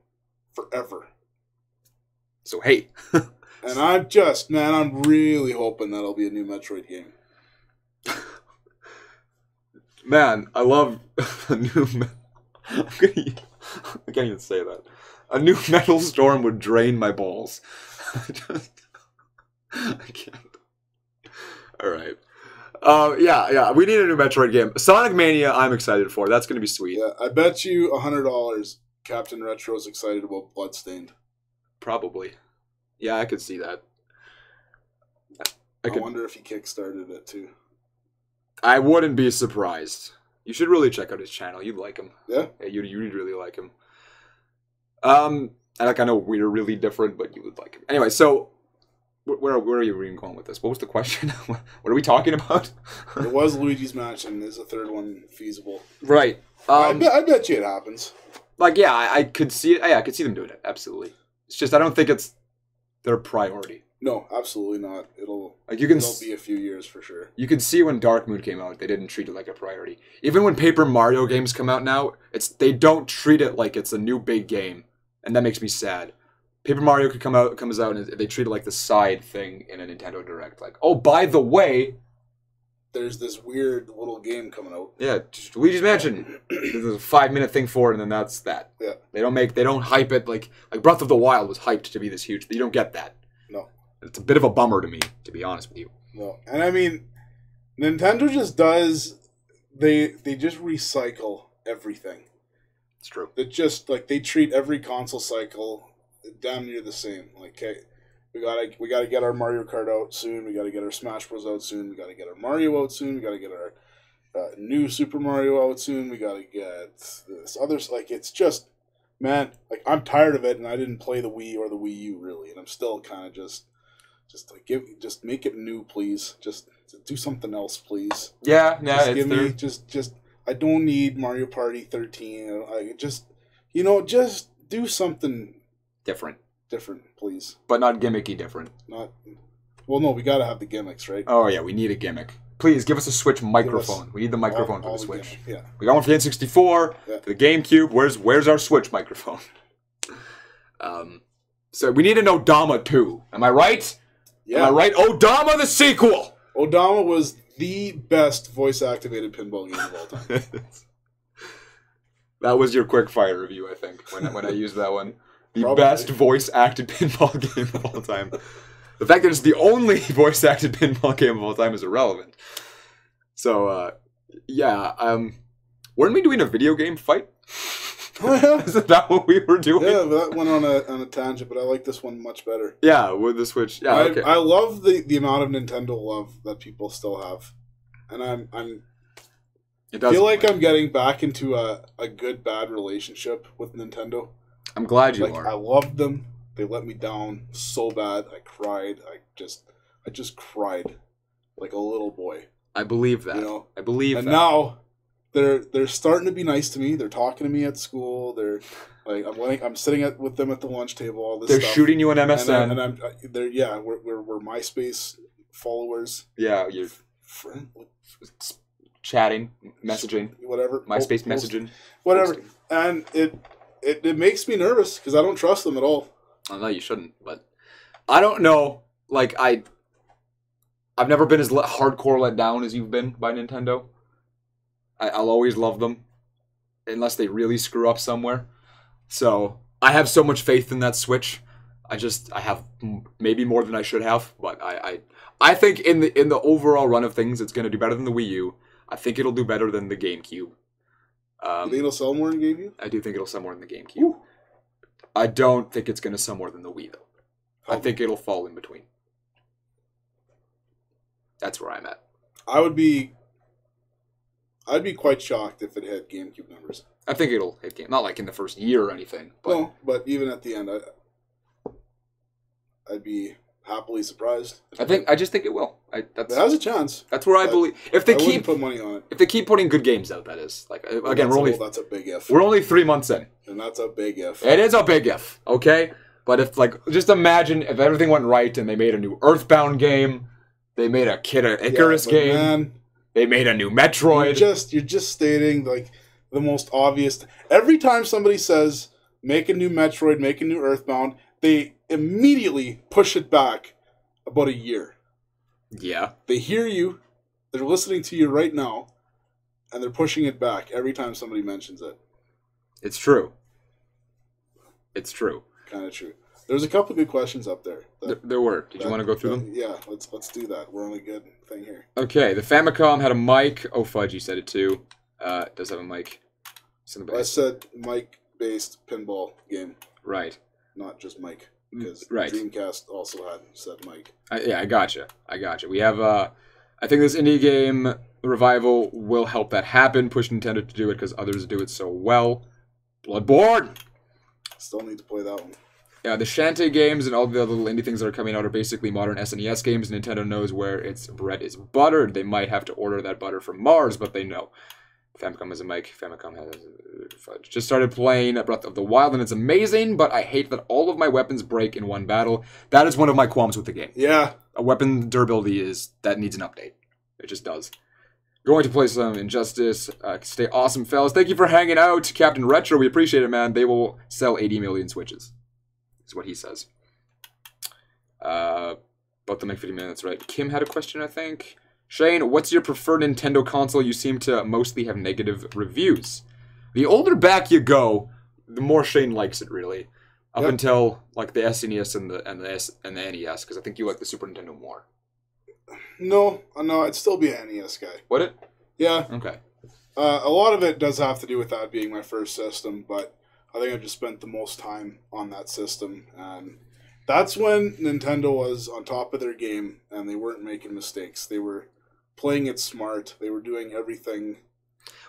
forever. So hey, and I'm really hoping that'll be a new Metroid game. Man, I love a new. I can't even say that. A new Metal Storm would drain my balls. I can't. All right. Yeah. We need a new Metroid game. Sonic Mania, I'm excited for. That's gonna be sweet. Yeah, I bet you $100 Captain Retro's excited about Bloodstained. Probably. Yeah, I could see that. I wonder if he kickstarted it too. I wouldn't be surprised. You should really check out his channel. You'd like him. Yeah? You'd really like him. I know we're really different, but you would like him. Anyway, so where are you even going with this? What was the question? What are we talking about? It was Luigi's Mansion. Is a third one feasible? Right. I bet you it happens. I could see it. I could see them doing it. Absolutely. It's just I don't think it's their priority. No, absolutely not. It'll be a few years for sure. You can see when Dark Moon came out, they didn't treat it like a priority. Even when Paper Mario games come out now, they don't treat it like it's a new big game, and that makes me sad. Paper Mario comes out, and they treat it like the side thing in a Nintendo Direct. Like, oh, by the way, there's this weird little game coming out. Yeah, just Luigi's Mansion. There's a 5-minute thing for it, and then that's that. Yeah. They don't hype it like Breath of the Wild was hyped to be this huge. You don't get that. No. It's a bit of a bummer to me, to be honest with you. No. And I mean, Nintendo just does, they just recycle everything. It's true. It just, they treat every console cycle damn near the same. Okay, we gotta get our Mario Kart out soon. We gotta get our Smash Bros out soon. We gotta get our Mario out soon. We gotta get our new Super Mario out soon. We gotta get this others. It's just, man, I'm tired of it, and I didn't play the Wii or the Wii U really, and I'm still kind of just make it new, please. Just do something else, please. Yeah, just I don't need Mario Party 13. Just do something different, please. But not gimmicky different. No, we gotta have the gimmicks, right? Oh yeah, we need a gimmick. Please give us a Switch microphone. We need the microphone for the Switch. Yeah. We got one for the N64, for the GameCube. Where's our Switch microphone? So we need an Odama too. Am I right? Yeah. Am I right? Odama the sequel! Odama was the best voice-activated pinball game of all time. That was your quick fire review, I think, when I used that one. The Probably. Best voice-acted pinball game of all time. The fact that it's the only voice-acted pinball game of all time is irrelevant. So, weren't we doing a video game fight? Oh, yeah. Isn't that what we were doing? Yeah, that went on a tangent, but I like this one much better. Yeah, with the Switch. Yeah, okay. I love the amount of Nintendo love that people still have, and I feel like I'm getting back into a good bad relationship with Nintendo. I'm glad you are. I love them. They let me down so bad. I cried. I just cried like a little boy. I believe that. You know? I believe and that. now they're starting to be nice to me. They're talking to me at school. They're like I'm sitting with them at the lunch table. All this. They're stuff. shooting you on MSN. And I'm they're we're MySpace followers. Yeah, you're friend chatting, messaging, whatever. MySpace messaging, whatever. Posting. And it makes me nervous because I don't trust them at all. I know you shouldn't, but I don't know. Like I've never been as hardcore let down as you've been by Nintendo. I'll always love them, unless they really screw up somewhere. So I have so much faith in that Switch. I have maybe more than I should have, but I think in the overall run of things, it's going to do better than the Wii U. I think it'll do better than the GameCube. You think it'll sell more than GameCube? I do think it'll sell more than the GameCube. Ooh. I don't think it's going to sell more than the Wii, though. I think it'll fall in between. That's where I'm at. I'd be quite shocked if it hit GameCube numbers. I think it'll hit Game. Not like in the first year or anything. But no, but even at the end, I'd be happily surprised. I just think it will. It has a chance. That's where I believe. If they keep put money on it. If they keep putting good games out, that is. Like again, that's a big if. We're only 3 months in. And that's a big if. It is a big if. Okay, but if just imagine if everything went right and they made a new Earthbound game, they made a Kid Icarus game. Man, they made a new Metroid. You're just stating like the most obvious. Every time somebody says make a new Metroid, make a new Earthbound, they immediately push it back about a year. Yeah. They hear you, they're listening to you right now, and they're pushing it back every time somebody mentions it. It's true. It's true. Kind of true. There's a couple good questions up there. There were. Did you want to go through them? Yeah, let's do that. We're on a good thing here. Okay, the Famicom had a mic. Oh, fudge, you said it too. It does have a mic. I said mic-based pinball game. Right. Not just mic. Because right. Dreamcast also had said mic. I gotcha. We have, I think this indie game revival will help that happen. Push Nintendo to do it because others do it so well. Bloodborne! Still need to play that one. Yeah, the Shantae games and all the other little indie things that are coming out are basically modern SNES games. Nintendo knows where its bread is buttered. They might have to order that butter from Mars, but they know. Famicom has a mic. Famicom has fudge. Just started playing Breath of the Wild, and it's amazing, but I hate that all of my weapons break in one battle. That is one of my qualms with the game. Yeah. A weapon durability that needs an update. It just does. Going to play some Injustice. Stay awesome, fellas. Thank you for hanging out. Captain Retro, we appreciate it, man. They will sell 80 million Switches. Is what he says. About the make 50 minutes, right? Kim had a question, I think. Shane, what's your preferred Nintendo console? You seem to mostly have negative reviews. The older back you go, the more Shane likes it, really. Up until like the SNES and the NES, because I think you like the Super Nintendo more. No, I'd still be an NES guy. Would it? Yeah. Okay. A lot of it does have to do with that being my first system, but I think I've just spent the most time on that system, and that's when Nintendo was on top of their game, and they weren't making mistakes. They were playing it smart. They were doing everything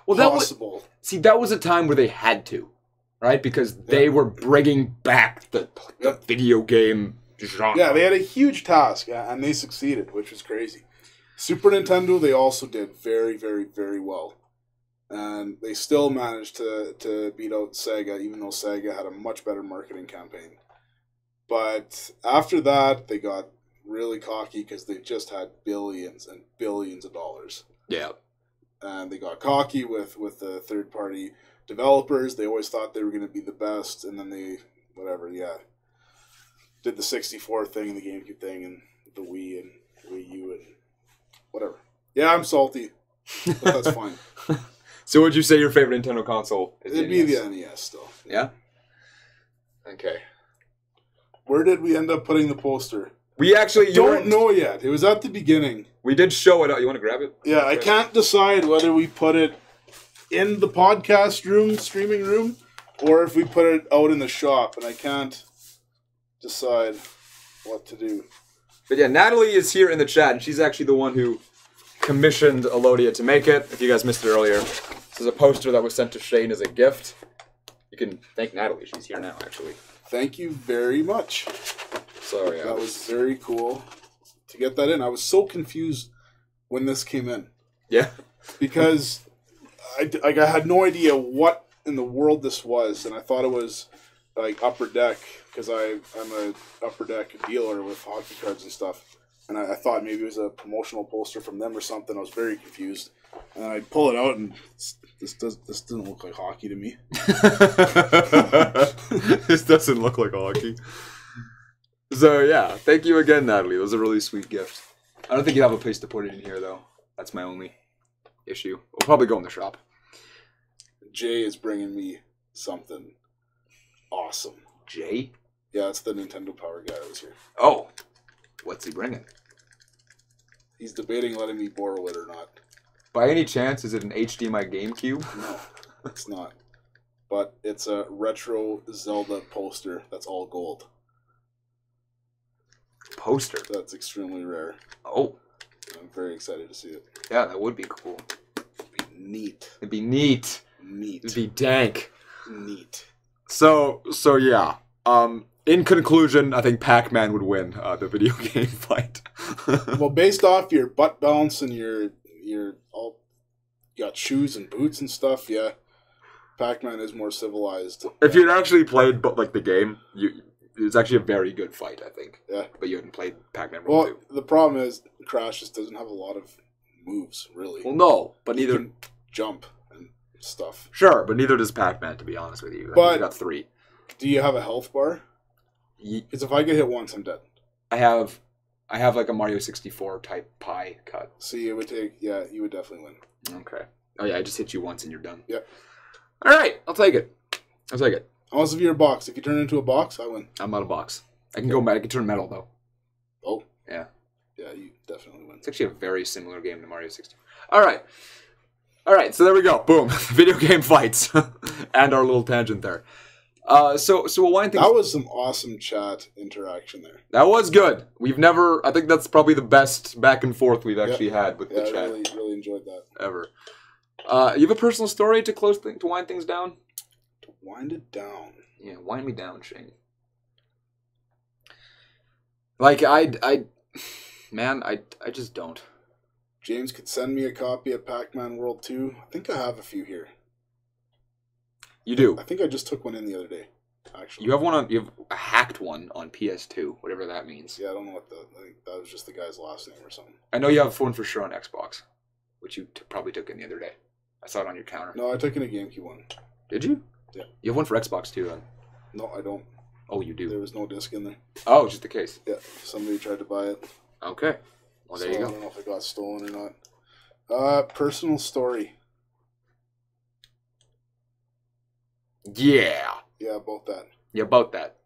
possible. That was a time where they had to, right? Because they were bringing back the video game genre. Yeah, they had a huge task, and they succeeded, which was crazy. Super Nintendo, they also did very, very, very well. And they still managed to beat out Sega, even though Sega had a much better marketing campaign. But after that, they got really cocky because they just had billions and billions of dollars. Yeah. And they got cocky with the third-party developers. They always thought they were going to be the best, and then they, did the 64 thing, and the GameCube thing, and the Wii, and Wii U, and whatever. Yeah, I'm salty, but that's fine. So would you say your favorite Nintendo console is It'd be the NES still. Yeah? Okay. Where did we end up putting the poster? We actually don't know yet. It was at the beginning. We did show it. You want to grab it? Yeah, I can't decide whether we put it in the podcast room, streaming room, or if we put it out in the shop, and I can't decide what to do. But yeah, Natalie is here in the chat, and she's actually the one who commissioned Elodia to make it. If you guys missed it earlier, this is a poster that was sent to Shane as a gift. You can thank Natalie. She's here now, actually. Thank you very much. Sorry, that was very cool to get that in. I was so confused when this came in. Yeah, because I had no idea what in the world this was, and I thought it was like Upper Deck because I'm a Upper Deck dealer with hockey cards and stuff, and I thought maybe it was a promotional poster from them or something. I was very confused, and I pull it out, and this doesn't look like hockey to me. This doesn't look like hockey. So yeah, thank you again, Natalie. It was a really sweet gift. I don't think you have a place to put it in here though. That's my only issue. We'll probably go in the shop. Jay is bringing me something awesome. Jay? Yeah, it's the Nintendo Power guy that was here. Oh, what's he bringing? He's debating letting me borrow it or not. By any chance, is it an HDMI GameCube? No, it's not. But it's a retro Zelda poster that's all gold. Poster? That's extremely rare. Oh. I'm very excited to see it. Yeah, that would be cool. It'd be neat. It'd be neat. Neat. It'd be dank. Neat. So yeah. In conclusion, I think Pac-Man would win the video game fight. Well, based off your butt bounce and your all, you got shoes and boots and stuff. Yeah, Pac-Man is more civilized. If you'd actually played like the game, it's actually a very good fight, I think. Yeah, but you hadn't played Pac-Man World 2. Well, the problem is Crash just doesn't have a lot of moves, really. Well, no, but you neither can jump and stuff. Sure, but neither does Pac-Man, to be honest with you. But I got 3. Do you have a health bar? Because if I get hit once, I'm dead. I have like a Mario 64 type pie cut. So you would you would definitely win. Okay. Oh yeah, I just hit you once and you're done. Yep. All right, I'll take it. Unless if you're a box. If you turn into a box, I win. I'm not a box. I can go. I can turn metal though. Oh. Yeah. Yeah, you definitely win. It's actually a very similar game to Mario 64. All right. So there we go. Boom. Video game fights, and our little tangent there. So we'll wind things. That was some awesome chat interaction there. That was good. I think that's probably the best back and forth we've actually had with the chat. I really enjoyed that. Ever. You have a personal story to to wind things down? To wind it down. Yeah, wind me down, Shane. Like I just don't. James could send me a copy of Pac-Man World 2. I think I have a few here. You do? I think I just took one in the other day, actually. You have a hacked one on PS2, whatever that means. Yeah, I don't know I think that was just the guy's last name or something. I know you have one for sure on Xbox, which you probably took in the other day. I saw it on your counter. No, I took in a GameCube one. Did you? Yeah. You have one for Xbox too, then? No, I don't. Oh, you do? There was no disc in there. Oh, just the case. Yeah, somebody tried to buy it. Okay. Well, there you go. I don't know if it got stolen or not. Personal story. Yeah. Yeah, about that. Yeah, about that.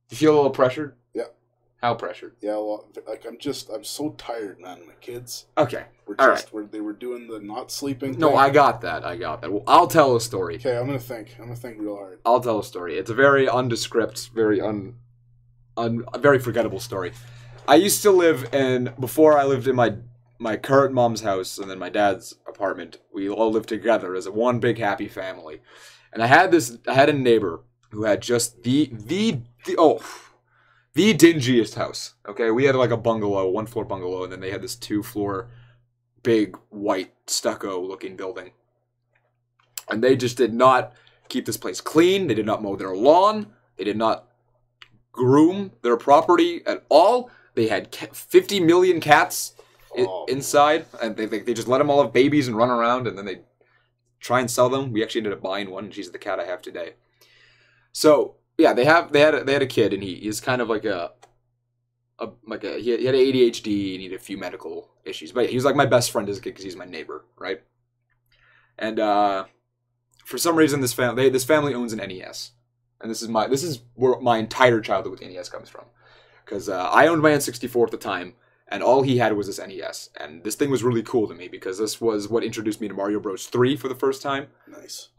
You feel a little pressured? Yeah. How pressured? Yeah, well, like I'm so tired, man. My kids. Okay. They were doing the not sleeping thing. No, I got that. Well, I'll tell a story. Okay, I'm gonna think real hard. I'll tell a story. It's a very undescript, very very forgettable story. I used to live before I lived in my current mom's house and then my dad's apartment. We all lived together as one big happy family. And I had a neighbor who had just the dingiest house. Okay, we had like a bungalow, 1-floor bungalow, and then they had this 2-floor big white stucco looking building. And they just did not keep this place clean. They did not mow their lawn. They did not groom their property at all. They had 50 million cats inside, and they just let them all have babies and run around, and then they try and sell them. We actually ended up buying one, and she's the cat I have today. So yeah, they had a kid, and he's kind of like he had ADHD and he had a few medical issues, but he was like my best friend as a kid because he's my neighbor, right? And for some reason, this family owns an NES, and this is where my entire childhood with NES comes from, because I owned my N64 at the time. And all he had was this NES. And this thing was really cool to me because this was what introduced me to Mario Bros. 3 for the first time. Nice.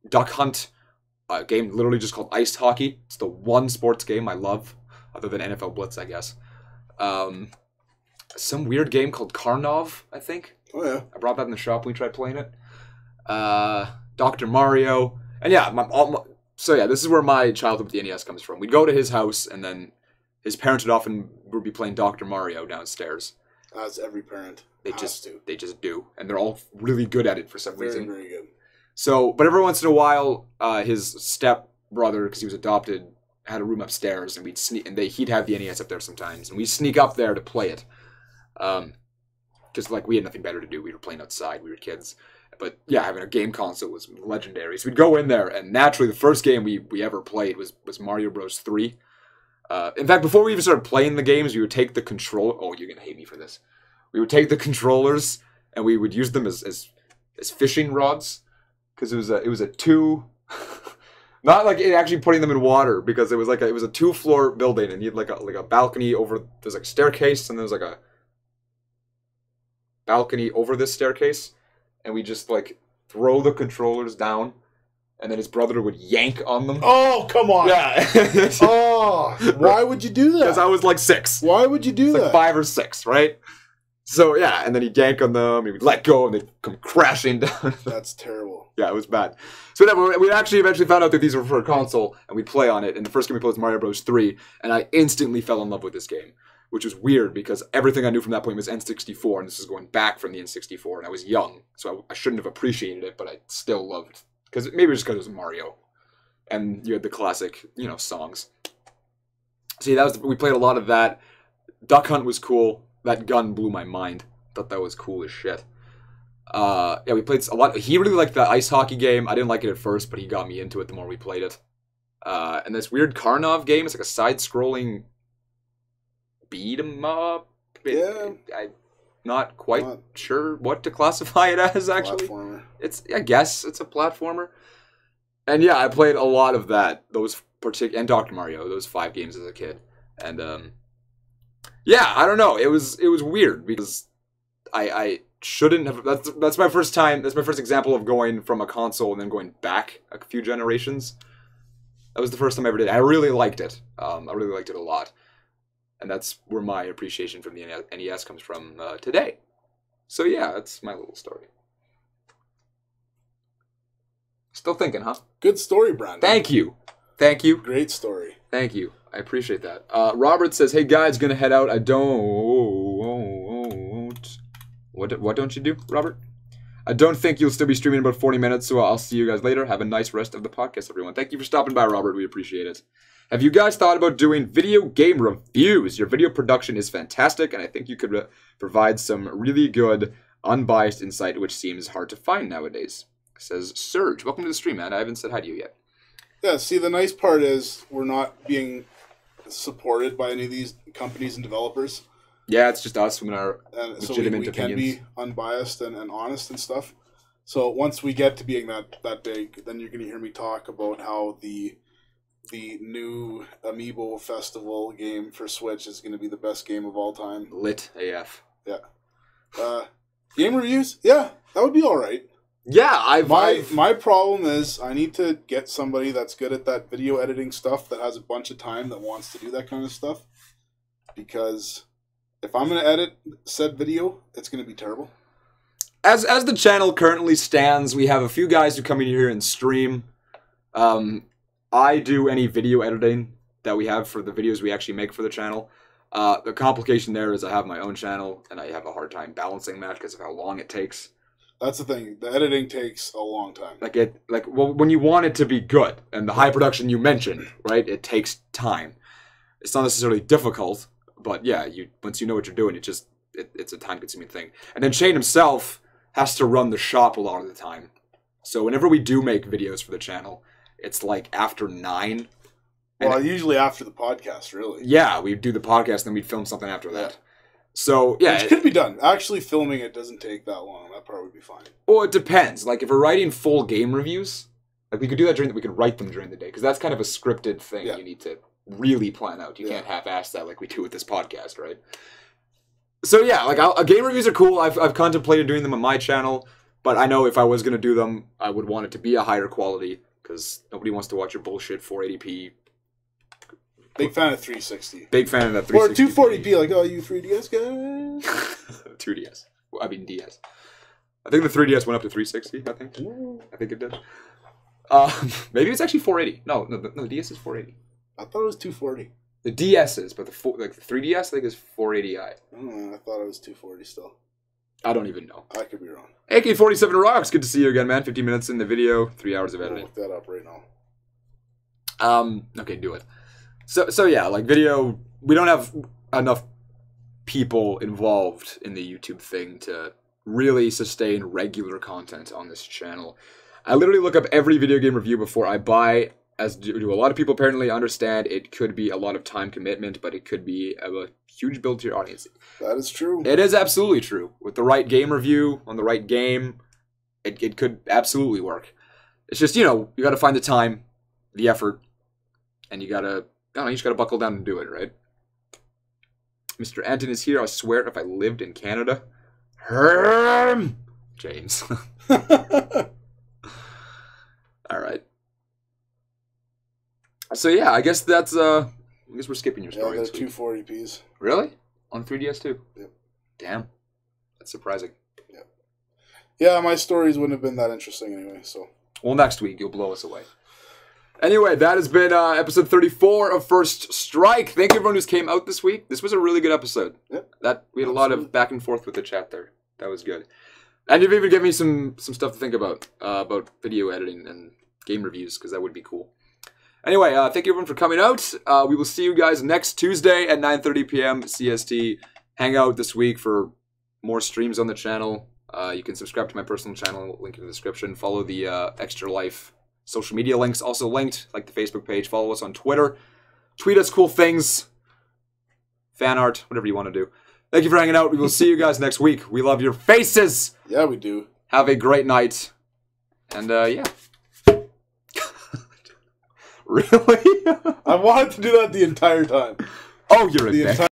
Duck Hunt, a game literally just called Ice Hockey. It's the one sports game I love, other than NFL Blitz, I guess. Some weird game called Karnov, I think. Oh, yeah. I brought that in the shop when we tried playing it. Dr. Mario, and yeah, so yeah, this is where my childhood with the NES comes from. We'd go to his house, and then his parents would be playing Dr. Mario downstairs. As every parent They just do, and they're all really good at it for some reason. Very good. So, but every once in a while, his step brother, because he was adopted, had a room upstairs, and we'd sneak, and he'd have the NES up there sometimes, and we'd sneak up there to play it. Just like we had nothing better to do. We were playing outside. We were kids. But yeah, having a game console was legendary. So we'd go in there, and naturally, the first game we ever played was Mario Bros. 3. In fact, before we even started playing the games, we would take the control. Oh, you're gonna hate me for this. We would take the controllers, and we would use them as fishing rods, because it was a two. Not like actually putting them in water, because it was a 2-floor building, and you had like a balcony over. There's like a staircase, and there's like a balcony over this staircase. And we just, like, throw the controllers down, and then his brother would yank on them. Oh, come on. Yeah. Oh, why would you do that? Because I was, like, 6. Why would you do that? Like 5 or 6, right? So, yeah, and then he'd yank on them, he would let go, and they'd come crashing down. That's terrible. Yeah, it was bad. So then we actually eventually found out that these were for a console, and we'd play on it, and the first game we played was Mario Bros. 3, and I instantly fell in love with this game. Which was weird, because everything I knew from that point was N64, and this is going back from the N64, and I was young, so I shouldn't have appreciated it, but I still loved it. Maybe just because it was Mario. And you had the classic, songs. See, we played a lot of that. Duck Hunt was cool. That gun blew my mind. Thought that was cool as shit. Yeah, we played a lot. He really liked the ice hockey game. I didn't like it at first, but he got me into it the more we played it. And this weird Karnov game, it's like a side-scrolling beat 'em up. Yeah. I'm not quite sure what to classify it as, actually. Platformer. I guess it's a platformer. And yeah, I played a lot of that. And Dr. Mario, those 5 games as a kid. And yeah, I don't know. It was weird, because I shouldn't have. That's my first time. That's my first example of going from a console and then going back a few generations. That was the first time I ever did. I really liked it. I really liked it a lot. And that's where my appreciation from the NES comes from today. So yeah, that's my little story. Still thinking, huh? Good story, Brandon. Thank you. Thank you. Great story. Thank you. I appreciate that. Robert says, "Hey guys, gonna head out. I don't. What don't you do, Robert? I don't think you'll still be streaming in about 40 minutes, so I'll see you guys later. Have a nice rest of the podcast, everyone. Thank you for stopping by, Robert. We appreciate it. Have you guys thought about doing video game reviews? Your video production is fantastic, and I think you could provide some really good, unbiased insight, which seems hard to find nowadays." Says Serge. Welcome to the stream, man. I haven't said hi to you yet. Yeah, see, the nice part is we're not being supported by any of these companies and developers. Yeah, it's just us with our legitimate so we opinions. can be unbiased and honest and stuff. So once we get to being that big, then you're going to hear me talk about how the new Amiibo Festival game for Switch is going to be the best game of all time. Lit AF. Yeah. Game reviews? Yeah, that would be all right. Yeah, my problem is I need to get somebody that's good at that video editing stuff, that has a bunch of time, that wants to do that kind of stuff. Because if I'm going to edit said video, it's going to be terrible. As the channel currently stands, we have a few guys who come in here and stream. I do any video editing that we have for the videos we actually make for the channel. The complication there is I have my own channel, and I have a hard time balancing that because of how long it takes. That's the thing. The editing takes a long time. Well, when you want it to be good, and the high production you mentioned, right? It takes time. It's not necessarily difficult, but yeah, once you know what you're doing, it's a time-consuming thing. And then Shane himself has to run the shop a lot of the time. So whenever we do make videos for the channel, it's like after 9. Well, usually after the podcast, really. Yeah, we do the podcast, and then we'd film something after that. So, yeah. Which could be done. Actually, filming it doesn't take that long. That part would be fine. Well, it depends. Like, if we're writing full game reviews, like, we could do that we could write them during the day, because that's kind of a scripted thing you need to really plan out. You can't half-ass that like we do with this podcast, right? So, yeah, like, game reviews are cool. I've contemplated doing them on my channel, but I know if I was going to do them, I would want it to be a higher quality, because nobody wants to watch your bullshit 480p. Big fan of 360. Big fan of that 360. Or 240p, like, oh, you 3DS guys? 2DS. I mean, DS. I think the 3DS went up to 360, I think. Ooh. I think it did. Maybe it's actually 480. No, the DS is 480. I thought it was 240. The DS is, but the 3DS I think is 480i. I don't know. I thought it was 240 still. I don't even know. I could be wrong. AK-47 rocks. Good to see you again, man. 15 minutes in the video, 3 hours of I'll editing. look that up right now. Okay, do it. So yeah, like video, we don't have enough people involved in the YouTube thing to really sustain regular content on this channel. I literally look up every video game review before I buy, as do a lot of people apparently. Understand it could be a lot of time commitment, but it could be a huge build to your audience. That is true. It is absolutely true. With the right game review on the right game, it could absolutely work. It's just, you got to find the time, the effort, and you just got to buckle down and do it, right? Mr. Anton is here. I swear if I lived in Canada. James. All right. So yeah, I guess that's I guess we're skipping your story. Yeah, they're 240p's. Really? On 3DS too? Yep. Damn. That's surprising. Yep. Yeah, my stories wouldn't have been that interesting anyway, so. Well, next week you'll blow us away. Anyway, that has been episode 34 of First Strike. Thank you everyone who's came out this week. This was a really good episode. Yep. We had a lot of back and forth with the chat there. That was good. And you've even given me some stuff to think about video editing and game reviews, because that would be cool. Anyway, thank you everyone for coming out. We will see you guys next Tuesday at 9:30 p.m. CST. Hang out this week for more streams on the channel. You can subscribe to my personal channel, link in the description. Follow the Extra Life social media links, also linked, like the Facebook page. Follow us on Twitter. Tweet us cool things. Fan art, whatever you want to do. Thank you for hanging out. We will see you guys next week. We love your faces. Yeah, we do. Have a great night. And, yeah. Really? I wanted to do that the entire time. Oh, you're a dick.